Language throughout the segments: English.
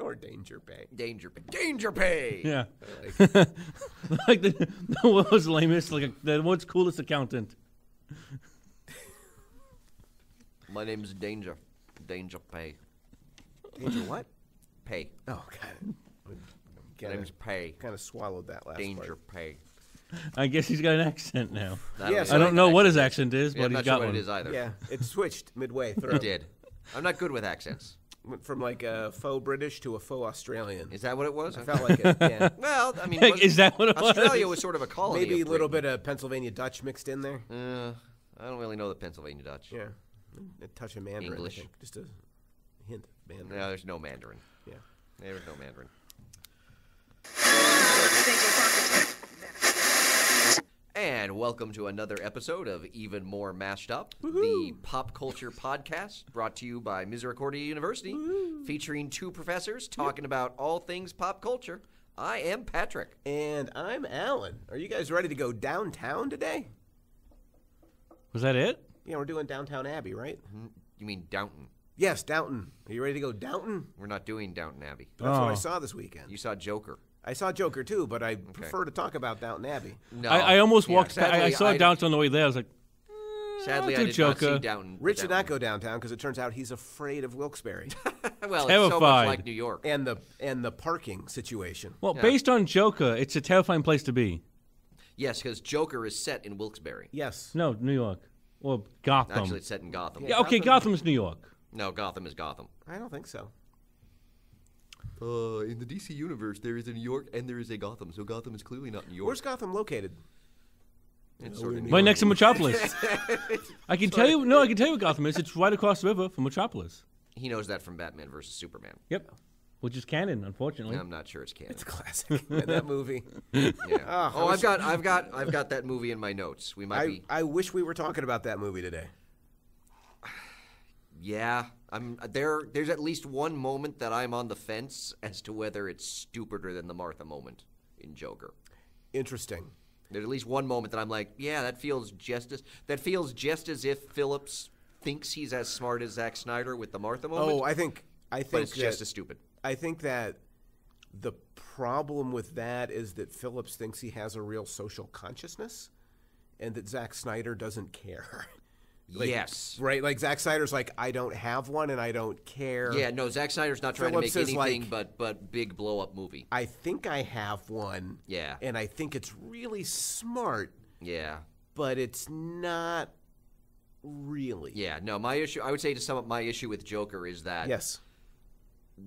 Or danger pay. Danger pay. Danger pay. Yeah. Like, Like the world's lamest, like the world's coolest accountant. My name is Danger. Danger pay. danger what? Pay. Oh, God. My name's Pay. Kind of swallowed that last Danger part. pay. I guess he's got an accent now. Yes, I don't know what his accent is, Yeah, but I'm he's not got sure what one. it is either. Yeah, it switched midway through. It did. I'm not good with accents. Went from like a faux British to a faux Australian. Is that what it was? I felt like it, yeah. Well, I mean, Like, is that what it was? Australia was sort of a colony. Maybe a of little Britain. bit of Pennsylvania Dutch mixed in there. I don't really know the Pennsylvania Dutch. Yeah. A touch of Mandarin, English. I think. Just a hint of Mandarin. No, there's no Mandarin. Yeah. There's no Mandarin. And welcome to another episode of Even More Mashed Up, the pop culture podcast brought to you by Misericordia University, featuring two professors talking about all things pop culture. I am Patrick. And I'm Alan. Are you guys ready to go downtown today? Was that it? Yeah, we're doing Downtown Abbey, right? You mean Downton? Yes, Downton. Are you ready to go Downton? We're not doing Downton Abbey. That's what I Oh. saw this weekend. You saw Joker. I saw Joker too, but I prefer to talk about Downton Abbey. No. I almost Yeah, walked. I sadly, saw it downtown on the way there. I was like, Sadly, I'll I do did not Joker. see Downton. Rich did not go downtown because it turns out he's afraid of Wilkes-Barre Well, it's so much Terrified. like New York. and the parking situation. well, Yeah. based on Joker, it's a terrifying place to be. Yes, because Joker is set in Wilkes-Barre. Yes. No, New York. Or Gotham. Actually, it's set in Gotham. yeah, okay, Gotham's New York. No, Gotham is Gotham. I don't think so. In the DC universe, there is a New York and there is a Gotham, so Gotham is clearly not New York. Where's Gotham located? It's sort of New Right York. next to Metropolis. I can tell you. No, I can tell you what Gotham is. It's right across the river from Metropolis. He knows that from Batman versus Superman. Yep. Which is canon, unfortunately. I'm not sure it's canon. It's a classic. that movie. Yeah. Oh, I've got that movie in my notes. We might be. I wish we were talking about that movie today. Yeah. There's at least one moment that I'm on the fence as to whether it's stupider than the Martha moment in Joker. Interesting. There's at least one moment that I'm like, yeah, that feels just as if Phillips thinks he's as smart as Zack Snyder with the Martha moment. Oh, I think but it's just as stupid. I think that the problem with that is that Phillips thinks he has a real social consciousness, and that Zack Snyder doesn't care. Yes. Right? Like, Zack Snyder's like, I don't have one, and I don't care. Yeah, no, Zack Snyder's not trying Phillips to make is anything like, but big blow-up movie. I think I have one. Yeah. And I think it's really smart, Yeah. but it's not really. Yeah, no, I would say to sum up my issue with Joker is that Yes.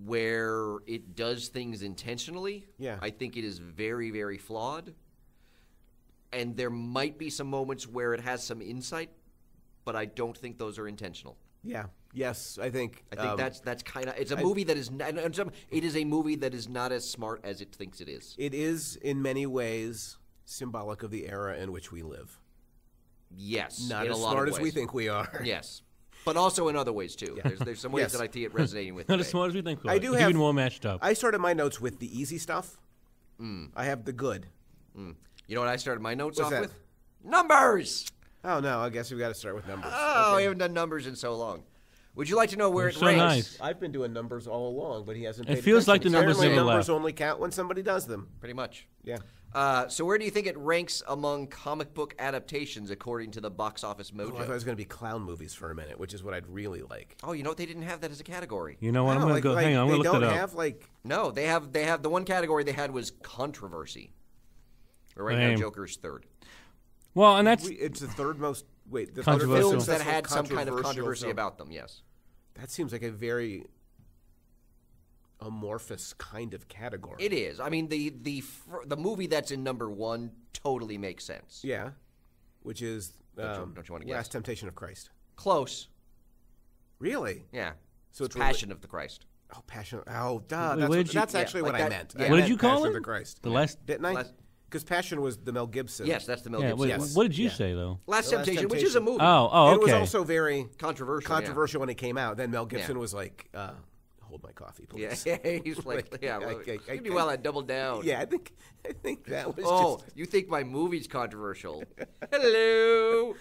where it does things intentionally, Yeah. I think it is very, very flawed. And there might be some moments where it has some insight, but I don't think those are intentional. Yeah. Yes, I think. I think that's kind of it's a movie that is it is a movie that is not as smart as it thinks it is. It is, in many ways, symbolic of the era in which we live. Yes, Not in as a lot smart of as ways. we think we are. But also in other ways too. There's some ways Yes. that I see it resonating with. Not as today. smart as we think we are. I do It's have- even more mashed up. I started my notes with the easy stuff. I have the good. You know what I started my notes What's off that? with? Numbers. Oh, no, I guess we've got to start with numbers. Oh, Okay. we haven't done numbers in so long. Would you like to know where They're it so ranks? nice. I've been doing numbers all along, but he hasn't It paid feels like attention. the numbers Apparently never numbers left. only count when somebody does them. Pretty much. Yeah. So where do you think it ranks among comic book adaptations according to the box office Oh, I thought it mojo? was going to be clown movies for a minute, which is what I'd really like. Oh, you know what? They didn't have that as a category. You know what? I'm No, going to go. Hang on, I'm they going to look don't that up. have, like... No, they have the one category they had was controversy. But right now, Lame. Joker's third. Well, and that's It's the third most... Wait, the third Controversial. most Films that successful had some kind of controversial controversy film. about them, yes. That seems like a very amorphous kind of category. It is. I mean, the movie that's in number one totally makes sense. Yeah, which is Don't you wanna guess? Last Temptation of Christ. Close. Really? Yeah. So it's Passion of the Christ. Oh, Passion. Oh, duh. Wait, That's, what did you- that's actually like what I that- meant. yeah. I What did meant you call Passion it? of the Christ. the last. Didn't I? Last- Because Passion was the Mel Gibson. Yes, that's the Mel Yeah. Gibson. Yes. What did you Yeah. say though? Last Last Temptation, which is a movie. Oh, It was okay. also very Controversial. when it came out. Then Mel Gibson Yeah. was like, hold my coffee, Yeah, please. he's like, yeah, well, I- you do well, I doubled down. Yeah, I think that was Oh, just... you think my movie's controversial? Hello.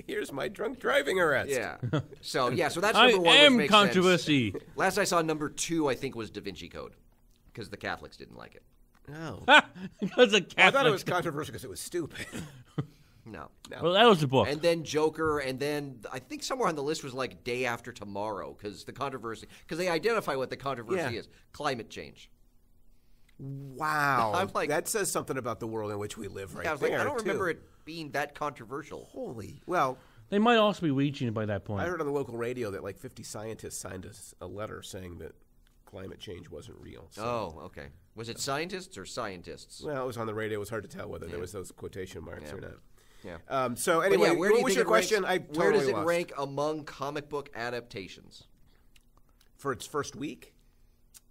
Here's my drunk driving arrest. Yeah. So that's number I one. Which am makes controversy. Sense. Last I saw, number 2, I think, was Da Vinci Code, because the Catholics didn't like it. Oh. Because a I Catholic. thought it was controversial because it was stupid. No. Well, that was the book. And then Joker, and then I think somewhere on the list was like Day After Tomorrow, because they identify what the controversy is: climate change. Wow. I'm like, that says something about the world in which we live right I was there, like, I don't too. remember it being that controversial. Holy. Well, They might also be reaching it by that point. I heard on the local radio that like 50 scientists signed a letter saying that climate change wasn't real. So. Oh, okay. Was it scientists or scientists? Well, it was on the radio. It was hard to tell whether there was those quotation marks or not. Yeah. So But anyway, where do what you was think your it ranks- question? Where does it lost. rank among comic book adaptations? For its first week?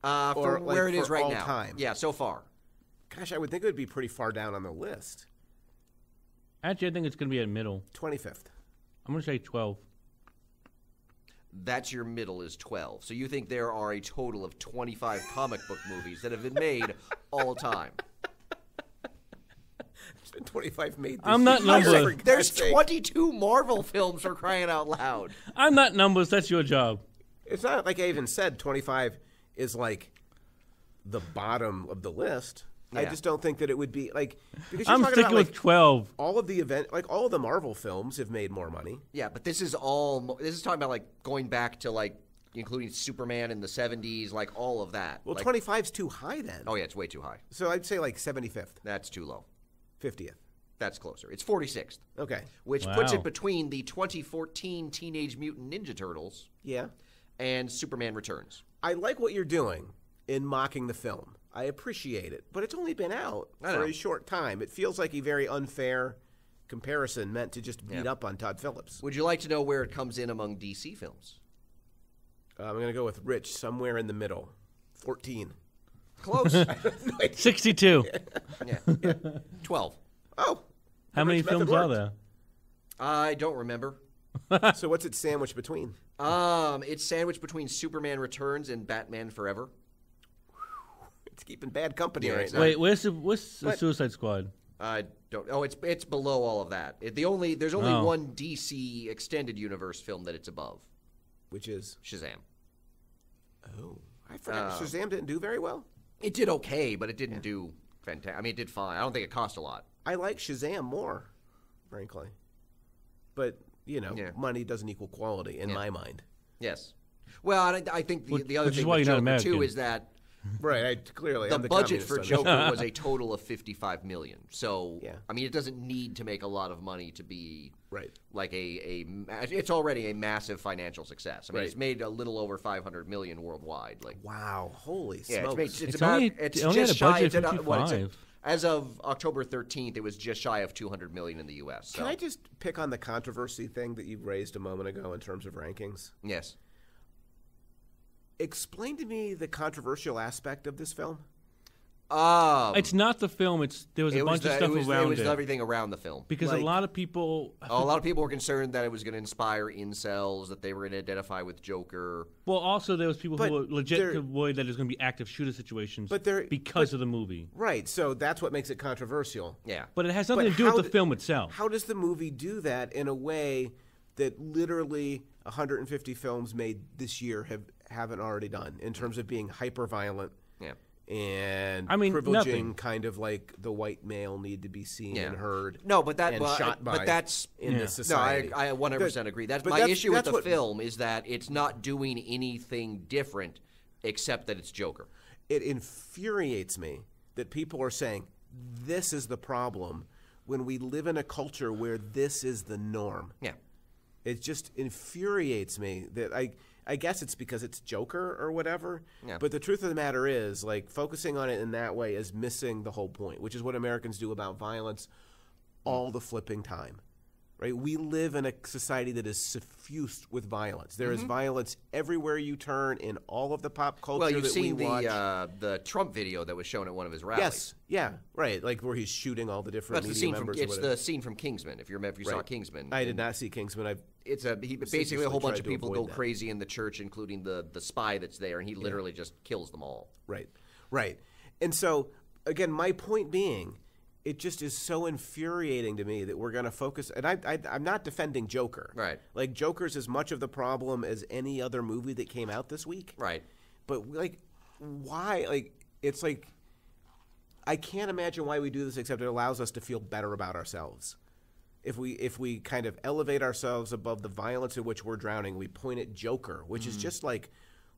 For Or, like, where it is for right all now. time? Yeah, so far. Gosh, I would think it would be pretty far down on the list. Actually, I think it's going to be at middle. 25th. I'm going to say 12. That's your middle is 12. So you think there are a total of 25 comic book movies that have been made all time. There's been 25 made this I'm not year. numbers. For God's There's sake. 22 Marvel films for crying out loud. I'm not numbers. That's your job. It's not like I even said 25 is like the bottom of the list. I Yeah. just don't think that it would be like because you're I'm talking sticking about with like 12. all of the event, like all of the Marvel films have made more money. Yeah, but this is talking about like going back to like including Superman in the 70s, like all of that. Well, like, 25's too high then. Oh yeah, it's way too high. So I'd say like 75th, That's too low. 50th. That's closer. It's 46th, Okay. which puts Wow. it between the 2014 Teenage Mutant Ninja Turtles Yeah. and Superman Returns. I like what you're doing in mocking the film. I appreciate it, but it's only been out I for know. a short time. It feels like a very unfair comparison meant to just beat Yeah. up on Todd Phillips. Would you like to know where it comes in among DC films? I'm going to go with Rich, somewhere in the middle. 14. Close. 62. Yeah. 12. Oh. How many Rich method films are worked. there? I don't remember. So what's it sandwiched between? It's sandwiched between Superman Returns and Batman Forever. It's keeping bad company Yeah, right it's now. Wait, what's the What? Suicide Squad? I don't. Oh, it's below all of that. There's only Oh. one DC extended universe film that it's above. Which is? Shazam. Oh. I forgot. Shazam didn't do very well. It did okay, but it didn't do fantastic. I mean, it did fine. I don't think it cost a lot. I like Shazam more, frankly. But, Yeah. money doesn't equal quality in my mind. Yes. Well, I think the other which is thing why with you're not Joker too American. is that Right. Clearly, the I'm the budget communist for on this. Joker was a total of $55 million. So Yeah. I mean, it doesn't need to make a lot of money to be Right. like it's already a massive financial success. I mean, Right. it's made a little over $500 million worldwide. Like, Wow. Holy yeah, smokes. it's only just had a shy. budget of it's at, what, it's at- 55. as of October 13th, it was just shy of $200 million in the U.S. So Can I just pick on the controversy thing that you raised a moment ago in terms of rankings? yes. Explain to me the controversial aspect of this film. It's not the film. There was a bunch of stuff around it was it. everything around the film. Because Like- a lot of people. A lot of people were concerned that it was going to inspire incels, that they were going to identify with Joker. Well, also there was people But who were legit there- worried that there's going to be active shooter situations. But there- because of the movie. Right. So that's what makes it controversial. Yeah. But it has nothing But to do with how the d- film itself. How does the movie do that in a way that literally 150 films made this year haven't already done in terms of being hyper violent Yeah. and I mean, privileging nothing. kind of like the white male need to be seen Yeah. and heard. No, but that and but, shot by but that's in Yeah. this no, society. I 100% agree. That's but my that's- issue with that's the what- film is that it's not doing anything different except that it's Joker. It infuriates me that people are saying this is the problem when we live in a culture where this is the norm. Yeah. It just infuriates me that I guess it's because it's Joker or whatever. Yeah. But the truth of the matter is, like, focusing on it in that way is missing the whole point, which is what Americans do about violence all the flipping time. Right? We live in a society that is suffused with violence. There is violence everywhere you turn in all of the pop culture Well, you've that seen we watch. the Trump video that was shown at one of his rallies. Yes, yeah, right. Like where he's shooting all the different That's the media scene from members. or it's whatever. the scene from Kingsman. If you saw Right. Kingsman, I did not see Kingsman. It's basically a Assiduously whole bunch tried of to people avoid go that. crazy in the church, including the spy that's there, and he literally just kills them all. Right. And so, again, my point being it just is so infuriating to me that we're going to focus. And I'm not defending Joker. Right. Like, Joker's as much of the problem as any other movie that came out this week. Right. But, like, why? Like, it's like, I can't imagine why we do this except it allows us to feel better about ourselves. If we kind of elevate ourselves above the violence in which we're drowning, we point at Joker, which is just like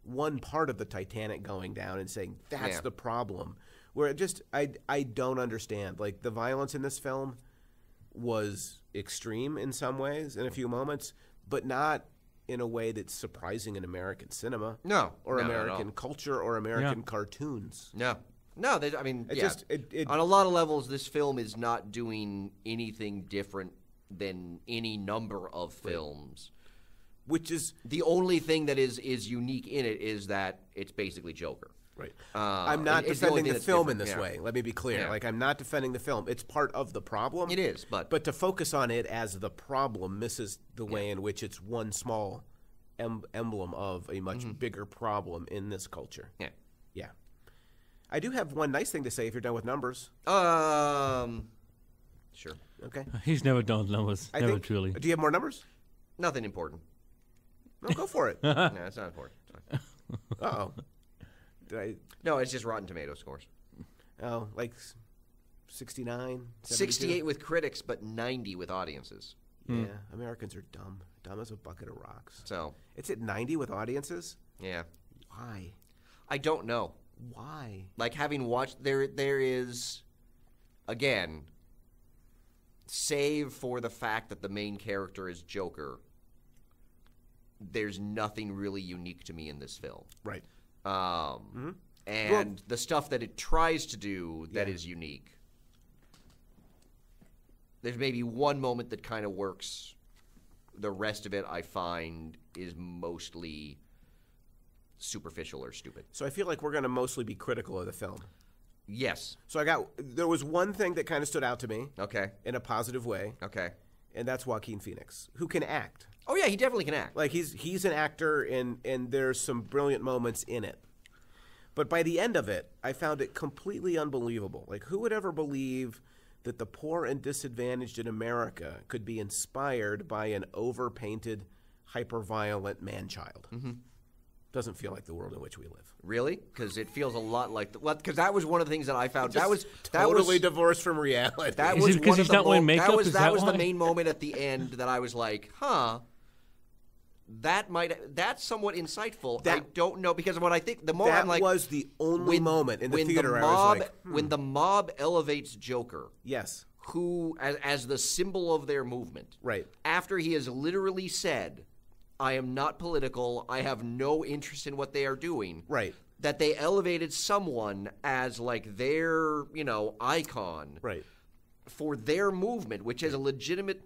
one part of the Titanic going down and saying, that's the problem. Where I don't understand. Like, the violence in this film was extreme in some ways, in a few moments, but not in a way that's surprising in American cinema. No. Or No, American culture or American cartoons. No. No, I mean, on a lot of levels, this film is not doing anything different than any number of films. Which is... The only thing that is unique in it is that it's basically Joker. Right. I'm not defending the film in this different. way. Let me be clear. Yeah. Like, I'm not defending the film. It's part of the problem. It is, but to focus on it as the problem misses the way in which it's one small emblem of a much bigger problem in this culture. Yeah. Yeah. I do have one nice thing to say if you're done with numbers. Sure. Okay. He's never done with numbers. I Never think, truly. Do you have more numbers? Nothing important. No, go for it. No, it's not important. It's fine. Uh-oh. Did I... No, it's just Rotten Tomato scores. Oh, like 69? 68 with critics, but 90 with audiences. Yeah, Americans are dumb. Dumb as a bucket of rocks. So it's at 90 with audiences? Yeah. Why? I don't know. Why? Like, having watched, there is, again, save for the fact that the main character is Joker, there's nothing really unique to me in this film. Right. And the stuff that it tries to do that is unique. There's maybe one moment that kind of works. The rest of it, I find, is mostly superficial or stupid. So I feel like we're going to mostly be critical of the film. Yes. So there was one thing that kind of stood out to me. Okay. In a positive way. Okay. And that's Joaquin Phoenix, who can act. Oh yeah, he definitely can act. Like, he's an actor, and there's some brilliant moments in it. But by the end of it, I found it completely unbelievable. Like, who would ever believe that the poor and disadvantaged in America could be inspired by an overpainted, hyper-violent man-child? Doesn't feel like the world in which we live. Really? Because it feels a lot like because that was one of the things that I found. That was totally divorced from reality. That Is was it because one of he's the not wearing makeup? That was why? the main moment at the end that I was like, huh. That's somewhat insightful. I don't know, because of what I think the moment that was the only moment in the theater I was like, when the mob elevates Joker, yes, who as the symbol of their movement, right, after he has literally said, I am not political, I have no interest in what they are doing, right, that they elevated someone as like their, icon, right, for their movement, which is a legitimate,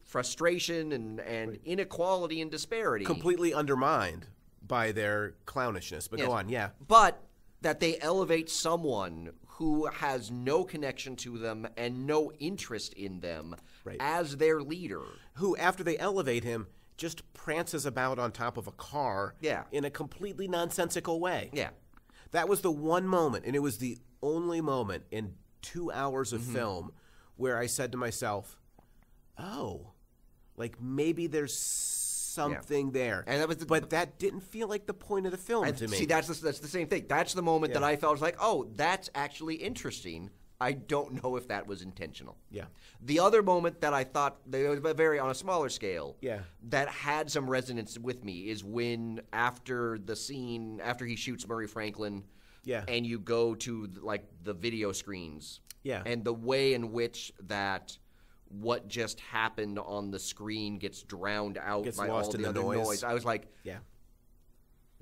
frustration and inequality and disparity. Completely undermined by their clownishness. But go on, yeah. But that they elevate someone who has no connection to them and no interest in them as their leader. Who, after they elevate him, just prances about on top of a car in a completely nonsensical way. Yeah. That was the one moment, and it was the only moment in 2 hours of film where I said to myself, oh, like maybe there's something there. And that was but that didn't feel like the point of the film to me. See, that's the same thing. That's the moment that I felt like, oh, that's actually interesting. I don't know if that was intentional. Yeah. The other moment that I thought, that was very on a smaller scale, that had some resonance with me is when after the scene, after he shoots Murray Franklin, and you go to like the video screens, and the way in which that what just happened on the screen gets drowned out by all the other noise. I was like,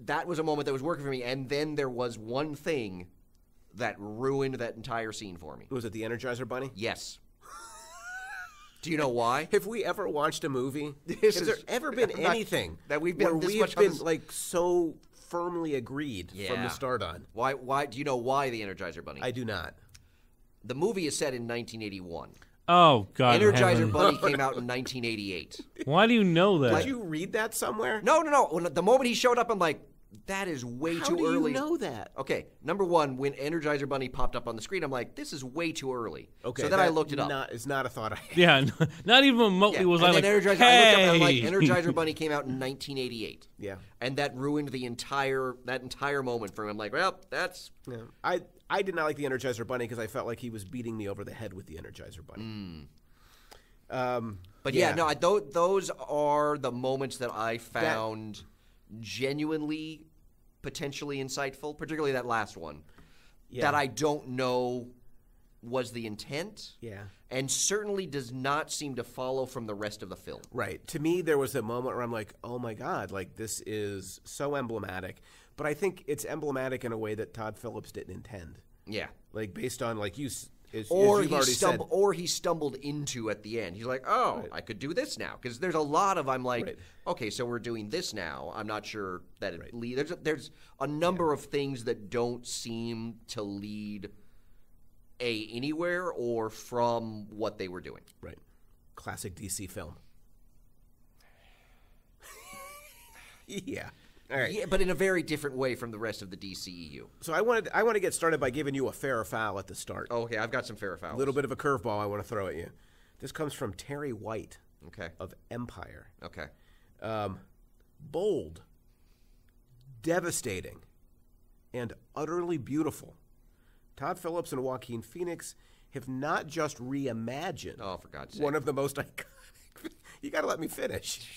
that was a moment that was working for me. And then there was one thing that ruined that entire scene for me. Was it the Energizer Bunny? Yes. Do you know why? Have we ever watched a movie? Has there ever been anything that we've been like so firmly agreed from the start on? Why? Do you know why the Energizer Bunny? I do not. The movie is set in 1981. Oh, God. Energizer Bunny came out in 1988. Why do you know that? Did you read that somewhere? No. The moment he showed up, I'm like, that is way How too do early. you know that? Okay, number one, when Energizer Bunny popped up on the screen, I'm like, this is way too early. Okay, so then I looked it up. It's not a thought I had. Yeah, not even remotely was and I then like, Energizer, hey! I looked up and I'm like, Energizer Bunny came out in 1988. Yeah. And that ruined the entire moment for him. I'm like, well, that's... Yeah. I did not like the Energizer Bunny because I felt like he was beating me over the head with the Energizer Bunny. But yeah, no, those are the moments that I found genuinely potentially insightful, particularly that last one, that I don't know was the intent. Yeah. And certainly does not seem to follow from the rest of the film. Right. To me, there was a moment where I'm like, oh my God, like this is so emblematic. But I think it's emblematic in a way that Todd Phillips didn't intend. Yeah. Like based on like you've he stumbled into at the end. He's like, oh, I could do this now. Because there's a lot of, I'm like, okay, so we're doing this now. I'm not sure that it leads. There's a number of things that don't seem to lead anywhere or from what they were doing. Right. Classic DC film. Yeah. All right. Yeah, but in a very different way from the rest of the DCEU. So I want to get started by giving you a fair or foul at the start. Oh, okay, I've got some fair or fouls. A little bit of a curveball I want to throw at you. This comes from Terry White of Empire. Okay. Bold, devastating, and utterly beautiful. Todd Phillips and Joaquin Phoenix have not just reimagined for God's sake. one of the most iconic... You got to let me finish.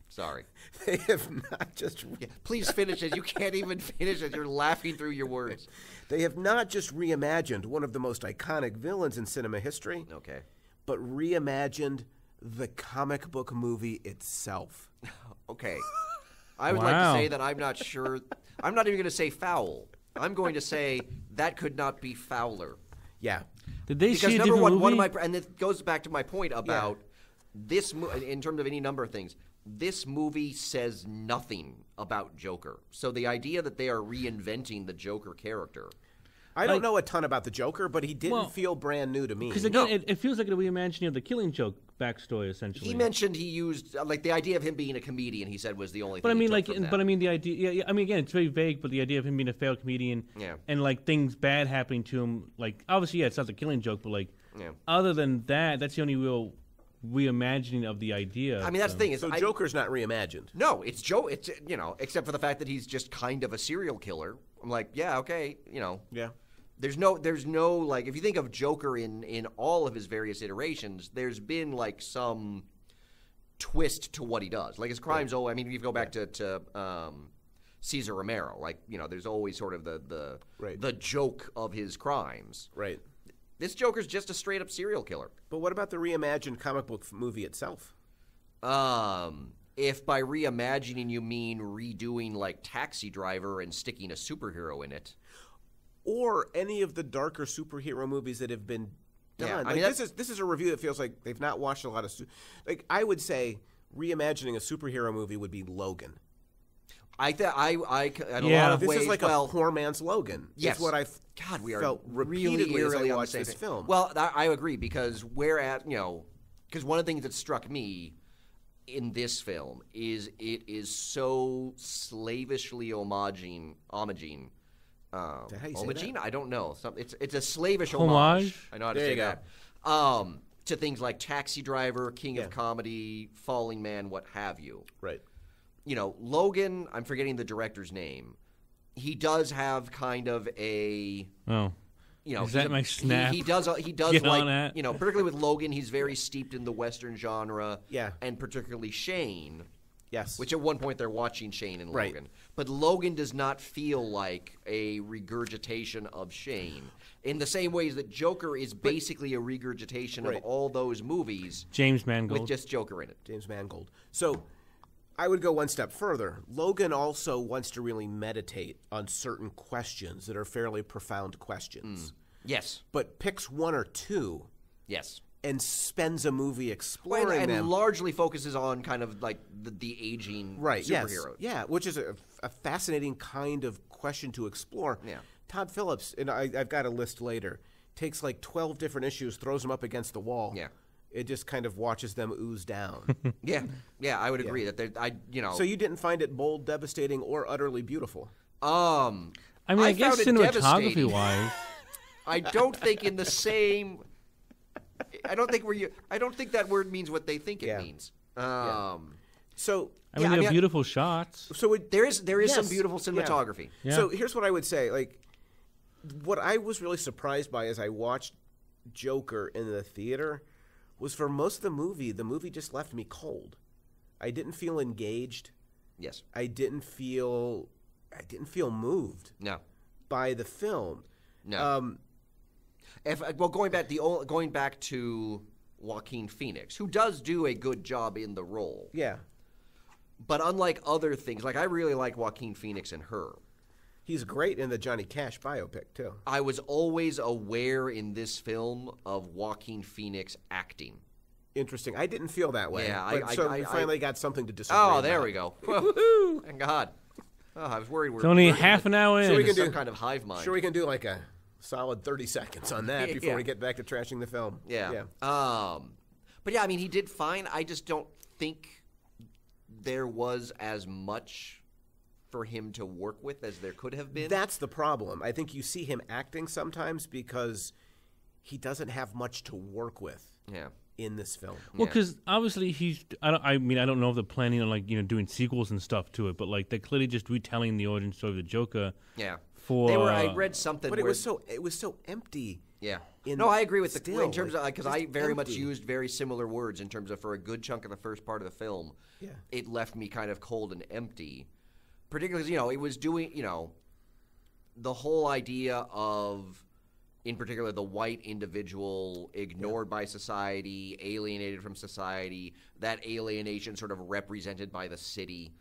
Sorry. They have not just... Please finish it. You can't even finish it. You're laughing through your words. They have not just reimagined one of the most iconic villains in cinema history, but reimagined the comic book movie itself. Okay. I would like to say that I'm not sure. I'm not even going to say foul. I'm going to say that could not be fouler. Yeah. Did they because see a number different one movie? of my, and it goes back to my point about this in terms of any number of things. This movie says nothing about Joker. So the idea that they are reinventing the Joker character. I don't know a ton about the Joker, but he didn't feel brand new to me. Because again, it feels like a reimagining of the Killing Joke backstory, essentially. He mentioned he used like the idea of him being a comedian. He said was the only. But thing I mean, he took from that. but I mean the idea. Yeah, I mean, again, it's very vague. But the idea of him being a failed comedian, and like things bad happening to him, like obviously, it's not the Killing Joke, but like other than that, that's the only real reimagining of the idea. I mean, that's the thing. So Joker's not reimagined. No, it's Joe. It's except for the fact that he's just kind of a serial killer. I'm like, yeah, okay, Yeah. There's no like if you think of Joker in all of his various iterations, there's been like some twist to what he does. Like his crimes. I mean, if you go back to Cesar Romero, like there's always sort of the joke of his crimes. Right. This Joker's just a straight up serial killer. But what about the reimagined comic book movie itself? If by reimagining you mean redoing like Taxi Driver and sticking a superhero in it. Or any of the darker superhero movies that have been done. Yeah, I like mean, this is a review that feels like they've not watched a lot of... like, I would say reimagining a superhero movie would be Logan. I in a lot of this ways, is like a poor man's Logan. Yes. Is what I we are felt repeatedly really as I on the watched same this thing. film. Well, I agree because because one of the things that struck me in this film is it is so slavishly homaging. Homaging? I don't know. It's a slavish homage. I know how to say that. To things like Taxi Driver, King of Comedy, Falling Man, what have you. Right. Logan, I'm forgetting the director's name. He does have kind of a... Oh. Is that my snap? He does Get like, on that. particularly with Logan, he's very steeped in the Western genre. Yeah. And particularly Shane. Yes. Which at one point they're watching Shane and Right. Logan. But Logan does not feel like a regurgitation of Shane. In the same ways that Joker is basically a regurgitation of all those movies. James Mangold. With just Joker in it. James Mangold. So I would go one step further. Logan also wants to really meditate on certain questions that are fairly profound questions. Yes. But picks one or two. Yes. And spends a movie exploring and them. largely focuses on kind of like the aging superheroes. Yeah, which is a fascinating kind of question to explore. Yeah. Todd Phillips, and I've got a list later, takes like 12 different issues, throws them up against the wall. Yeah. It just kind of watches them ooze down. Yeah, I would agree that So you didn't find it bold, devastating, or utterly beaual? I mean, I guess cinematography-wise, I don't think in the same. I don't think that word means what they think it means. So I mean, they're beautiful shots. So there is some beautiful cinematography. Yeah. So here's what I would say. Like, what I was really surprised by as I watched Joker in the theater was for most of the movie just left me cold. I didn't feel engaged. Yes. I didn't feel moved. No. By the film. No. Going back to Joaquin Phoenix, who does do a good job in the role. Yeah. But unlike other things, like I really like Joaquin Phoenix in Her. He's great in the Johnny Cash biopic, too. I was always aware in this film of Joaquin Phoenix acting. Interesting. I didn't feel that way. Yeah, we finally got something to disagree about. Oh, there about. We go. Woo-hoo! Thank God. Oh, I was worried. It's only half an hour in. So we can some kind of hive mind. Sure, we can do like a solid 30 seconds on that before we get back to trashing the film. Yeah. But yeah, I mean, he did fine. I just don't think there was as much for him to work with as there could have been. That's the problem. I think you see him acting sometimes because he doesn't have much to work with. Yeah. In this film. Well, because obviously I don't know if they're planning on doing sequels and stuff to it, but like they're clearly just retelling the origin story of the Joker. Yeah. I read something, but it was so empty. Yeah. No, I agree with in terms of because I very much used very similar words in terms of for a good chunk of the first part of the film. Yeah. It left me kind of cold and empty, particularly because it was doing the whole idea of. In particular, the white individual ignored by society, alienated from society, that alienation sort of represented by the city.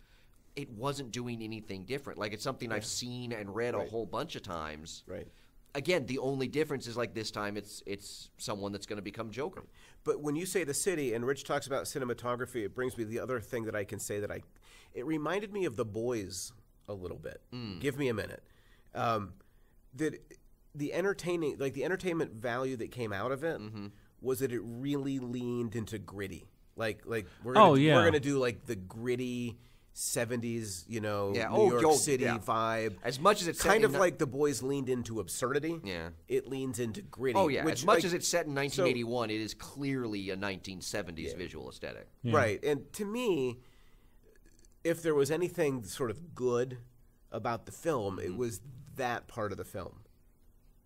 It wasn't doing anything different. Like, it's something I've seen and read a whole bunch of times. Right. Again, the only difference is, like, this time it's someone that's going to become Joker. But when you say the city, and Rich talks about cinematography, it brings me the other thing that I can say that it reminded me of The Boys a little bit. Give me a minute. The entertainment value that came out of it was that it really leaned into gritty. Like we're gonna do like the gritty 70s, New York City vibe. As much as it's kind of like The Boys leaned into absurdity. Yeah, it leans into gritty. Oh yeah, as much as it's set in 1981, it is clearly a 1970s visual aesthetic. Yeah. Right, and to me, if there was anything sort of good about the film, it was that part of the film.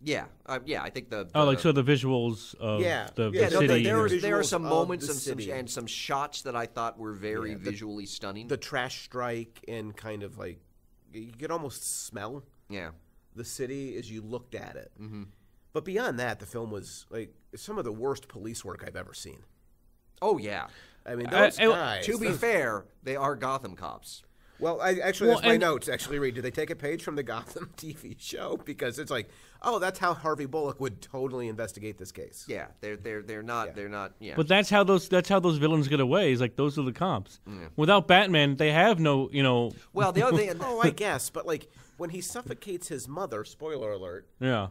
Yeah, I think the so the visuals of the city. There are some moments and some shots that I thought were very visually stunning. The trash strike and kind of like you could almost smell the city as you looked at it. Mm-hmm. But beyond that, the film was like some of the worst police work I've ever seen. Oh yeah, I mean those guys. To be fair, they are Gotham cops. Well, that's my notes. Actually, read. Did they take a page from the Gotham TV show? Because it's like, oh, that's how Harvey Bullock would totally investigate this case. Yeah, they're not. Yeah. But that's how those villains get away. Is like those are the cops. Yeah. Without Batman, they have no. Well, the other thing. I guess, but like when he suffocates his mother. Spoiler alert. Yeah.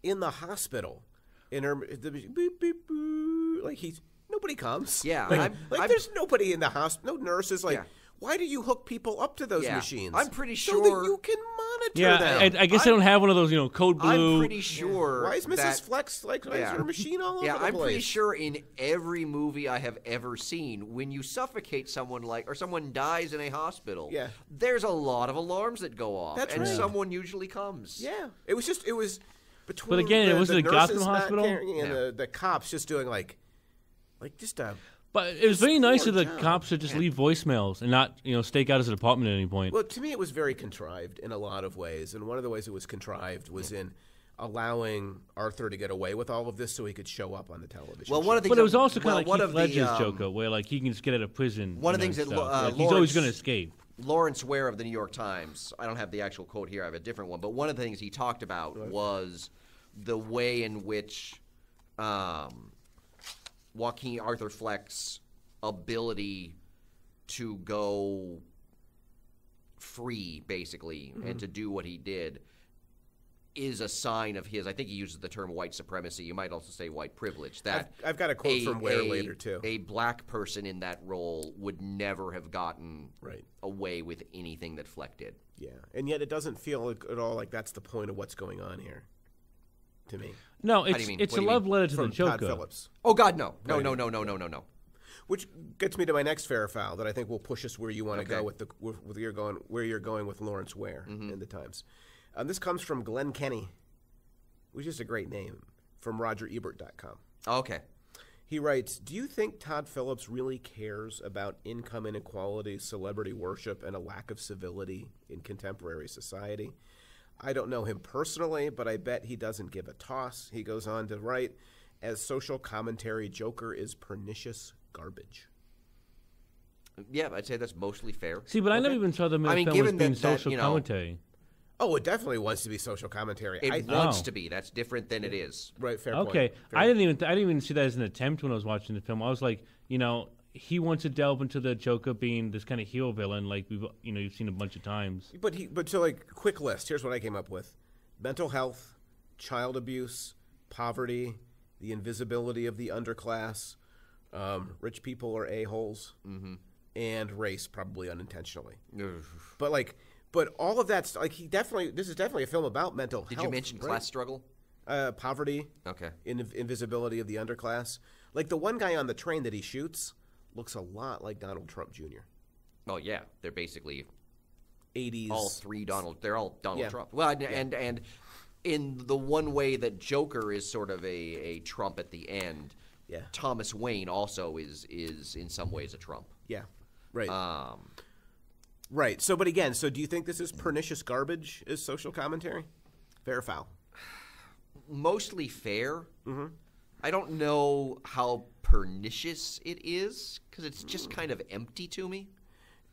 In the hospital, in her beep, beep, beep, like nobody comes. Yeah. There's nobody in the hospital. No nurses. Like. Yeah. Why do you hook people up to those machines? I'm pretty sure so that you can monitor them. I guess they don't have one of those, code blue. I'm pretty sure. Why is Mrs. Flex why is her machine all over the place? I'm pretty sure in every movie I have ever seen, when you suffocate someone or someone dies in a hospital, there's a lot of alarms that go off, and someone usually comes. Yeah, it was between. But again, it was a Gotham hospital, and the cops just doing just a. But it was very nice of the cops to just leave voicemails and not, stake out his apartment at any point. Well, to me, it was very contrived in a lot of ways. And one of the ways it was contrived was in allowing Arthur to get away with all of this so he could show up on the television show. But it was also kind of like Heath Ledger's Joker, where he can just get out of prison. One of the things that he's always going to escape. Lawrence Ware of the New York Times, I don't have the actual quote here, I have a different one, but one of the things he talked about was the way in which Arthur Fleck's ability to go free, basically, and to do what he did is a sign of his. I think he uses the term white supremacy. You might also say white privilege. That I've got a quote from Ware later too. A black person in that role would never have gotten away with anything that Fleck did. Yeah, and yet it doesn't feel at all like that's the point of what's going on here. To me, no, it's a love letter to the Joker. Todd Phillips. Oh God, no. Which gets me to my next fair or foul that I think will push us where you want to go with where you're going with Lawrence Ware in the Times. This comes from Glenn Kenny, which is a great name, from RogerEbert.com. Okay. He writes, do you think Todd Phillips really cares about income inequality, celebrity worship, and a lack of civility in contemporary society? I don't know him personally, but I bet he doesn't give a toss. He goes on to write, as social commentary, Joker is pernicious garbage. Yeah, I'd say that's mostly fair. See, but I never even saw the film as being social commentary. Oh, it definitely wants to be social commentary. It wants to be. That's different than it is. Right, fair point. Okay, Fair. I didn't even see that as an attempt when I was watching the film. I was like, he wants to delve into the Joker being this kind of hero villain, like you've seen a bunch of times. But so like quick list. Here's what I came up with: mental health, child abuse, poverty, the invisibility of the underclass, rich people are a-holes, and race, probably unintentionally. But all of that's like this is definitely a film about mental health. Did you mention class struggle? Poverty. Okay. Invisibility of the underclass. Like the one guy on the train that he shoots looks a lot like Donald Trump Jr. Oh yeah, they're basically 80s. All three They're all Donald Trump. Well, and in the one way that Joker is sort of a Trump at the end, Thomas Wayne also is in some ways a Trump. Yeah. Right. Right. So, but again, do you think this is pernicious garbage? Is social commentary fair or foul? Mostly fair. Mm-hmm. I don't know how pernicious it is because it's just kind of empty to me.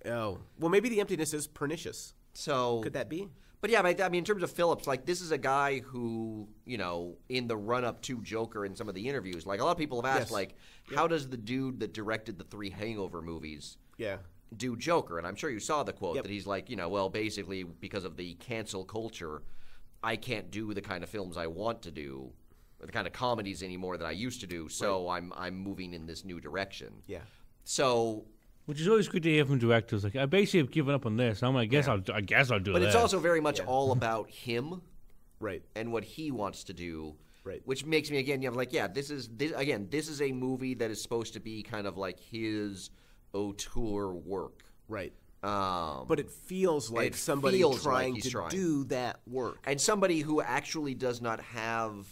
Oh, well, maybe the emptiness is pernicious. So could that be? But yeah, I mean, in terms of Phillips, like this is a guy who, in the run-up to Joker in some of the interviews, like a lot of people have asked, how does the dude that directed the 3 Hangover movies do Joker? And I'm sure you saw the quote that he's like, well, basically because of the cancel culture, I can't do the kind of films I want to do, or the kind of comedies anymore that I used to do. So I'm moving in this new direction. Yeah. So. Which is always good to hear from directors. Like, I basically have given up on this. I guess I'll do that. But it's also very much all about him, right, and what he wants to do, right. Which makes me again, this is a movie that is supposed to be kind of like his auteur work, right. But it feels like somebody trying to do that work, and somebody who actually does not have.